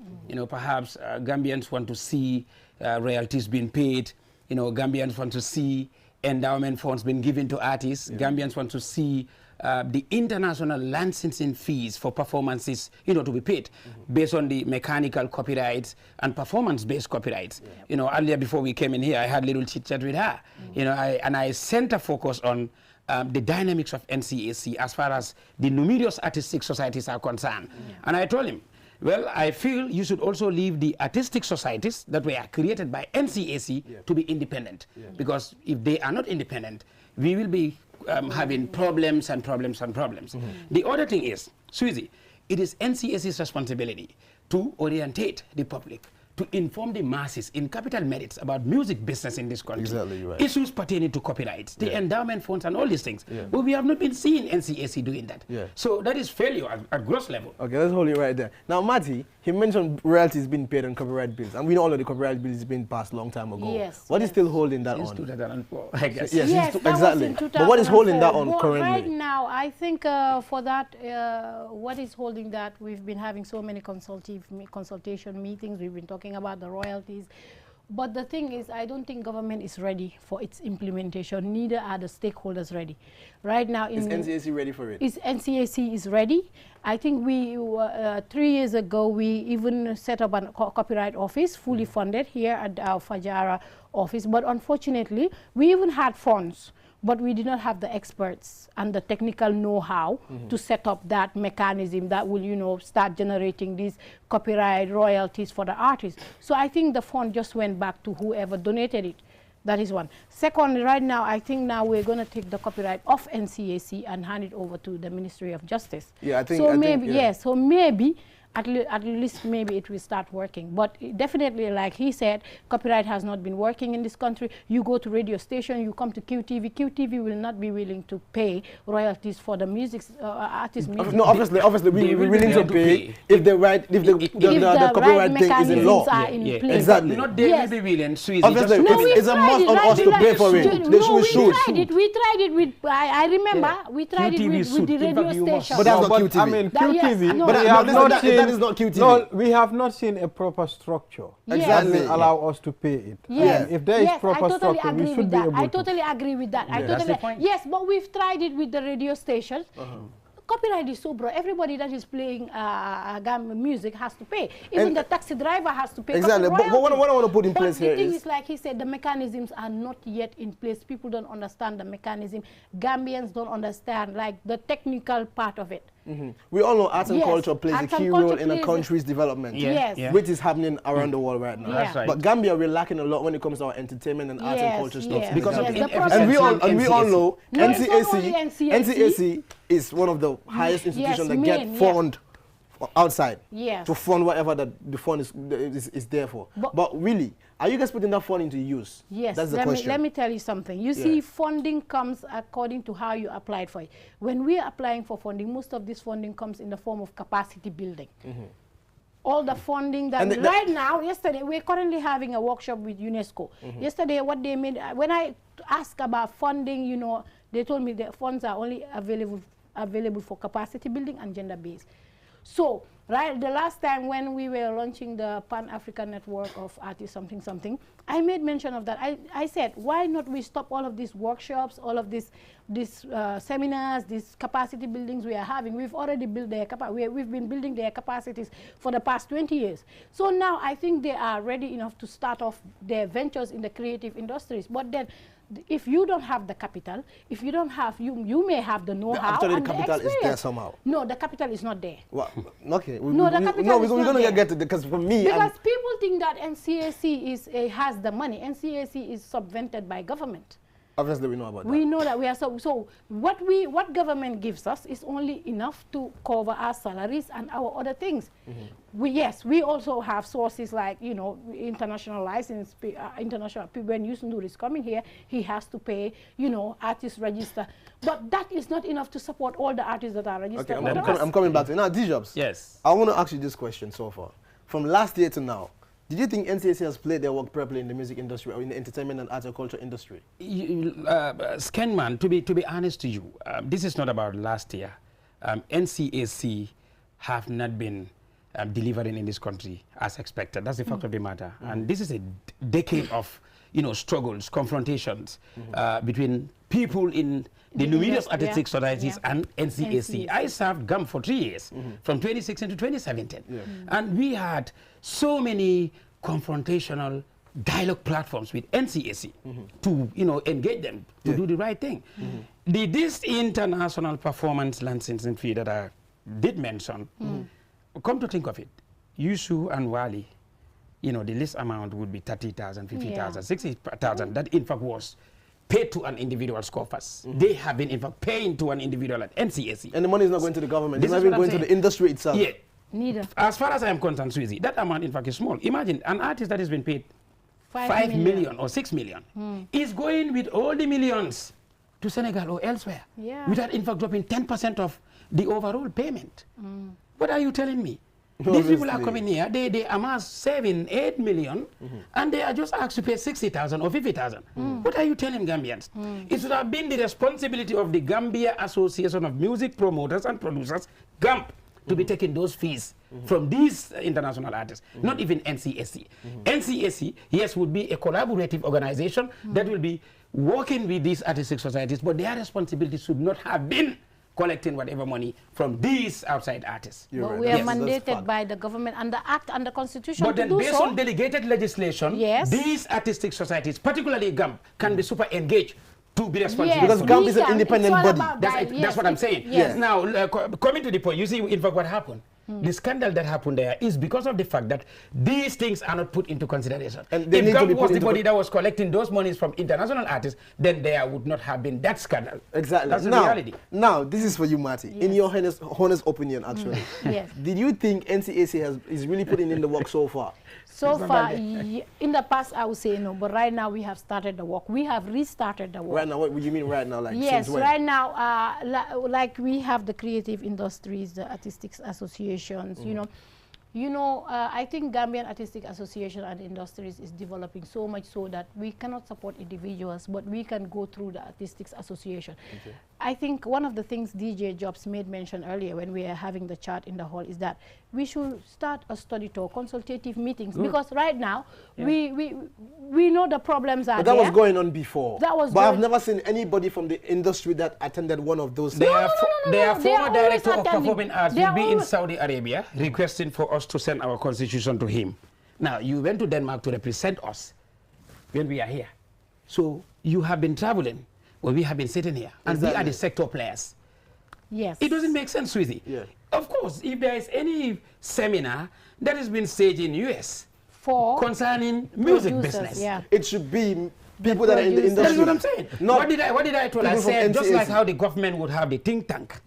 Perhaps Gambians want to see royalties being paid. Gambians want to see endowment funds being given to artists. Gambians want to see the international licensing fees for performances, to be paid based on the mechanical copyrights and performance-based copyrights. Earlier before we came in here, I had a little chit-chat with her. I sent a focus on the dynamics of NCAC as far as the numerous artistic societies are concerned. And I told him, well, I feel you should also leave the artistic societies that were created by NCAC to be independent. Because if they are not independent, we will be having problems and problems and problems. The other thing is, Sweezy, it is NCAC's responsibility to orientate the public, to inform the masses in capital merits about music business in this country. Exactly, right. Issues pertaining to copyrights, the endowment funds and all these things. But we have not been seeing NCAC doing that. So that is failure at gross level. Okay, let's hold it right there. Now, Matty, he mentioned royalties being paid on copyright bills. And we know all of the copyright bills has been passed a long time ago. Yes. What is still holding that Since on? 2004, I guess. Yes, that exactly. was in But what is holding that on 2004. currently? Right now, I think for that, what is holding that, we've been having so many consultation meetings. We've been talking about the royalties. But the thing is, I don't think government is ready for its implementation. Neither are the stakeholders ready. Right now, Is NCAC ready for it? NCAC is ready. I think we 3 years ago we even set up a copyright office, fully funded here at our Fajara office. But unfortunately, we even had funds, but we did not have the experts and the technical know-how to set up that mechanism that will, start generating these copyright royalties for the artists. So I think the fund just went back to whoever donated it. That is one. Second, right now, I think now we're going to take the copyright off NCAC and hand it over to the Ministry of Justice. Yeah, I think. So so maybe at least maybe it will start working. But definitely, like he said, copyright has not been working in this country. You go to radio station, you come to QTV. QTV will not be willing to pay royalties for the music, artist music. No, obviously, we're willing to pay if the copyright thing is in law. Are in place. Exactly. Not they will be willing, Sweezy. Obviously, it's a must on us to pay for it. We tried it with, I remember, we tried it with the radio station. But that's not QTV. I mean, QTV, that is not QTV. No, we have not seen a proper structure. Exactly. That will allow us to pay it. Yes. If there is proper structure, we should be able to. I totally agree with that. Yes, but we've tried it with the radio stations. Copyright is so broad. Everybody that is playing music has to pay. Even the taxi driver has to pay. Exactly. But what I want to put in place here is... the thing is, like he said, the mechanisms are not yet in place. People don't understand the mechanism. Gambians don't understand, like, the technical part of it. We all know arts and culture plays a key role in a country's development, which is happening around the world right now. That's right. But Gambia, we're lacking a lot when it comes to our entertainment and arts and culture stuff. Because of and we all know NCAC is one of the highest institutions that get fund outside to fund whatever the fund is there for. But really, are you guys putting that fund into use? Yes. That's the question. Let me tell you something. You see, funding comes according to how you applied for it. When we are applying for funding, most of this funding comes in the form of capacity building. All the funding that right now, yesterday, we're currently having a workshop with UNESCO. Yesterday, what they made, when I asked about funding, they told me the funds are only available for capacity building and gender-based. So, right, the last time when we were launching the Pan-African Network of Artists something, I made mention of that. I said, why not we stop all of these workshops, all of these seminars, these capacity buildings we are having. We've already built their capacity. We've been building their capacities for the past 20 years. So now I think they are ready enough to start off their ventures in the creative industries. But then, if you don't have the capital, if you don't have, you may have the know-how. Actually, and the capital is there somehow. No, the capital is not there. Well, okay. No, the capital is we're not going there. to get to because for me, because people think that NCAC has the money. NCAC is subvented by government. Obviously, we know about that. We know that we are so what government gives us is only enough to cover our salaries and our other things. We also have sources like international license, international. When Yusundur is coming here, he has to pay artist register, but that is not enough to support all the artists that are registered. Okay, I'm coming back to it now. D-Jobs. Yes. I want to ask you this question so far. From last year to now, Did you think NCAC has played their work properly in the music industry or in the entertainment and arts and culture industry? Scanman, to be honest to you, this is not about last year. NCAC have not been delivering in this country as expected. That's the fact of the matter. And this is a decade of struggles, confrontations between people in the numerous artistic societies and NCAC. I served GAM for 3 years, from 2016 to 2017. And we had so many confrontational dialogue platforms with NCAC to engage them to do the right thing. This international performance licensing fee that I did mention, come to think of it, Yusuf and Wali, the list amount would be 30,000, 50,000, 60,000. That in fact was paid to an individual's coffers. They have been in fact paying to an individual at NCAC. And the money is not going to the government. It's not even going to the industry itself. Yeah. Neither. As far as I am concerned, Suzy, that amount in fact is small. Imagine an artist that has been paid 5 million or 6 million is going with all the millions to Senegal or elsewhere without in fact dropping 10% of the overall payment. What are you telling me? These people are coming here, they amass 7, 8 million, and they are just asked to pay 60,000 or 50,000. What are you telling Gambians? It should have been the responsibility of the Gambia Association of Music Promoters and Producers, GAMP, to be taking those fees from these international artists, not even NCAC. NCAC, yes, would be a collaborative organization that will be working with these artistic societies, but their responsibility should not have been collecting whatever money from these outside artists. But we are mandated by the government and the Act and the Constitution but to then do based so. on delegated legislation, these artistic societies, particularly GAMP, can be super engaged to be responsible. Because GAMP is an independent body. That's what I'm saying. Now, coming to the point, you see, in fact, what happened? The scandal that happened there is because of the fact that these things are not put into consideration. And if GAMP was the body that was collecting those monies from international artists, then there would not have been that scandal. Exactly. That's the now, reality. Now, this is for you, Marty. In your honest opinion, actually, Yes. did you think NCAC is really putting in the work so far? So far, in the past, I would say no, but right now we have started the work. We have restarted the work. Right now, what do you mean right now? Like yes, since when? right now, like we have the creative industries, the artistic associations, I think Gambian Artistic Association and Industries is developing so much so that we cannot support individuals, but we can go through the Artistic Association. I think one of the things DJ Jobs made mention earlier when we are having the chat in the hall is that we should start a study tour, consultative meetings, because right now we know the problems are but there. that was going on before. That was but I've never seen anybody from the industry that attended one of those. Their former director of performing arts will be in Saudi Arabia requesting for us to send our constitution to him. Now, you went to Denmark to represent us when we are here. So you have been traveling, well, we have been sitting here, and we are the sector players. Yes. It doesn't make sense, Sweetie. Of course, if there is any seminar that has been staged in US for concerning music business, it should be people that are in the industry. That's what I'm saying. What did I tell? I said just like how the government would have the think tank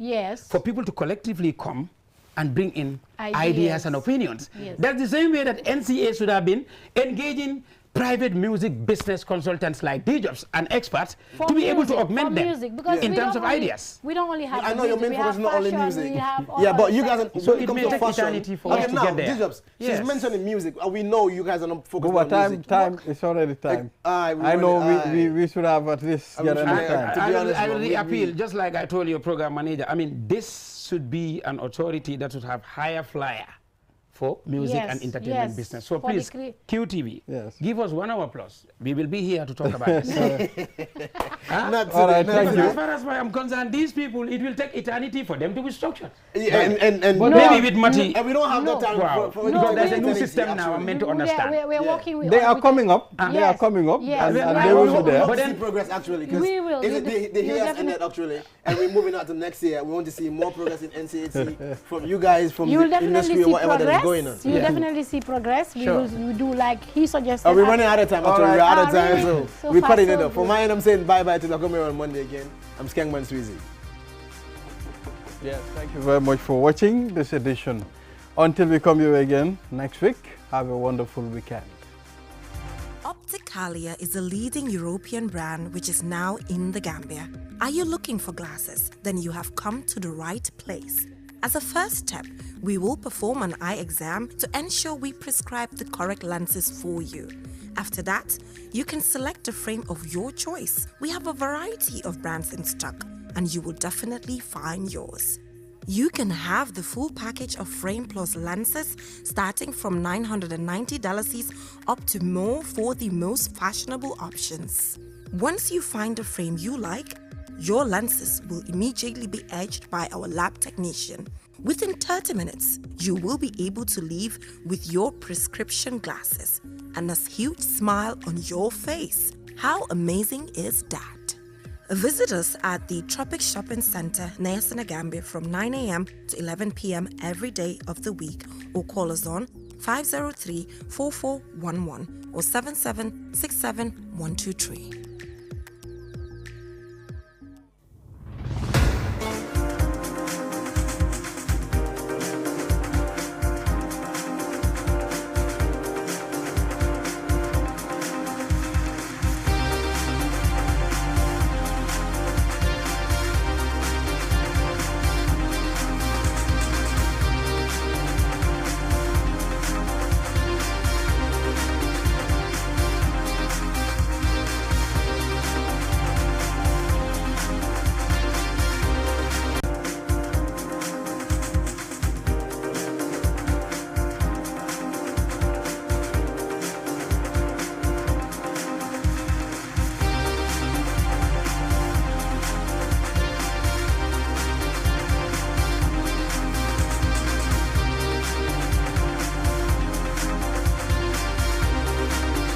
for people to collectively come and bring in ideas and opinions. That's the same way that NCA should have been engaging private music business consultants like DJobs and experts to be able to augment them in terms of ideas. We don't only have I know your main focus is not only music. Yeah, but you guys are, so it may take eternity for us to get there. DJobs, she's mentioning music. We know you guys are not focused on music. Time, it's already time. I know we should have at least get enough time. I will appeal, just like I told your program manager, I mean, this should be an authority that should have higher flyer for music and entertainment business. So for please, QTV, give us 1 hour plus. We will be here to talk about this. All right, thank you. As far as I'm concerned, these people, it will take eternity for them to be structured. And maybe with Mati. And we don't have that time for because there's a new system now I'm meant to understand. We're working with they are coming up. They are coming up. And they will be there. But then progress actually. We will. The year has ended actually. And we're moving on to next year. We want to see more progress in NCAC from you guys, from the industry or whatever that is going on. You definitely see progress. We do like he suggested. We're running out of time. Actually, we're out of time, so we're cutting it up. For my end, I'm saying bye-bye to Lagome on Monday again. I'm Skangman Sweezy. Yes, thank you very much for watching this edition. Until we come here again next week, have a wonderful weekend. Opticalia is a leading European brand which is now in the Gambia. Are you looking for glasses? Then you have come to the right place. As a first step, we will perform an eye exam to ensure we prescribe the correct lenses for you. After that, you can select a frame of your choice. We have a variety of brands in stock, and you will definitely find yours. You can have the full package of frame plus lenses starting from $990 up to more for the most fashionable options. Once you find a frame you like, your lenses will immediately be edged by our lab technician. Within 30 minutes, you will be able to leave with your prescription glasses and a huge smile on your face. How amazing is that? Visit us at the Tropic Shopping Center near Senegambia from 9 a.m. to 11 p.m. every day of the week, or call us on 503-4411 or 7767123.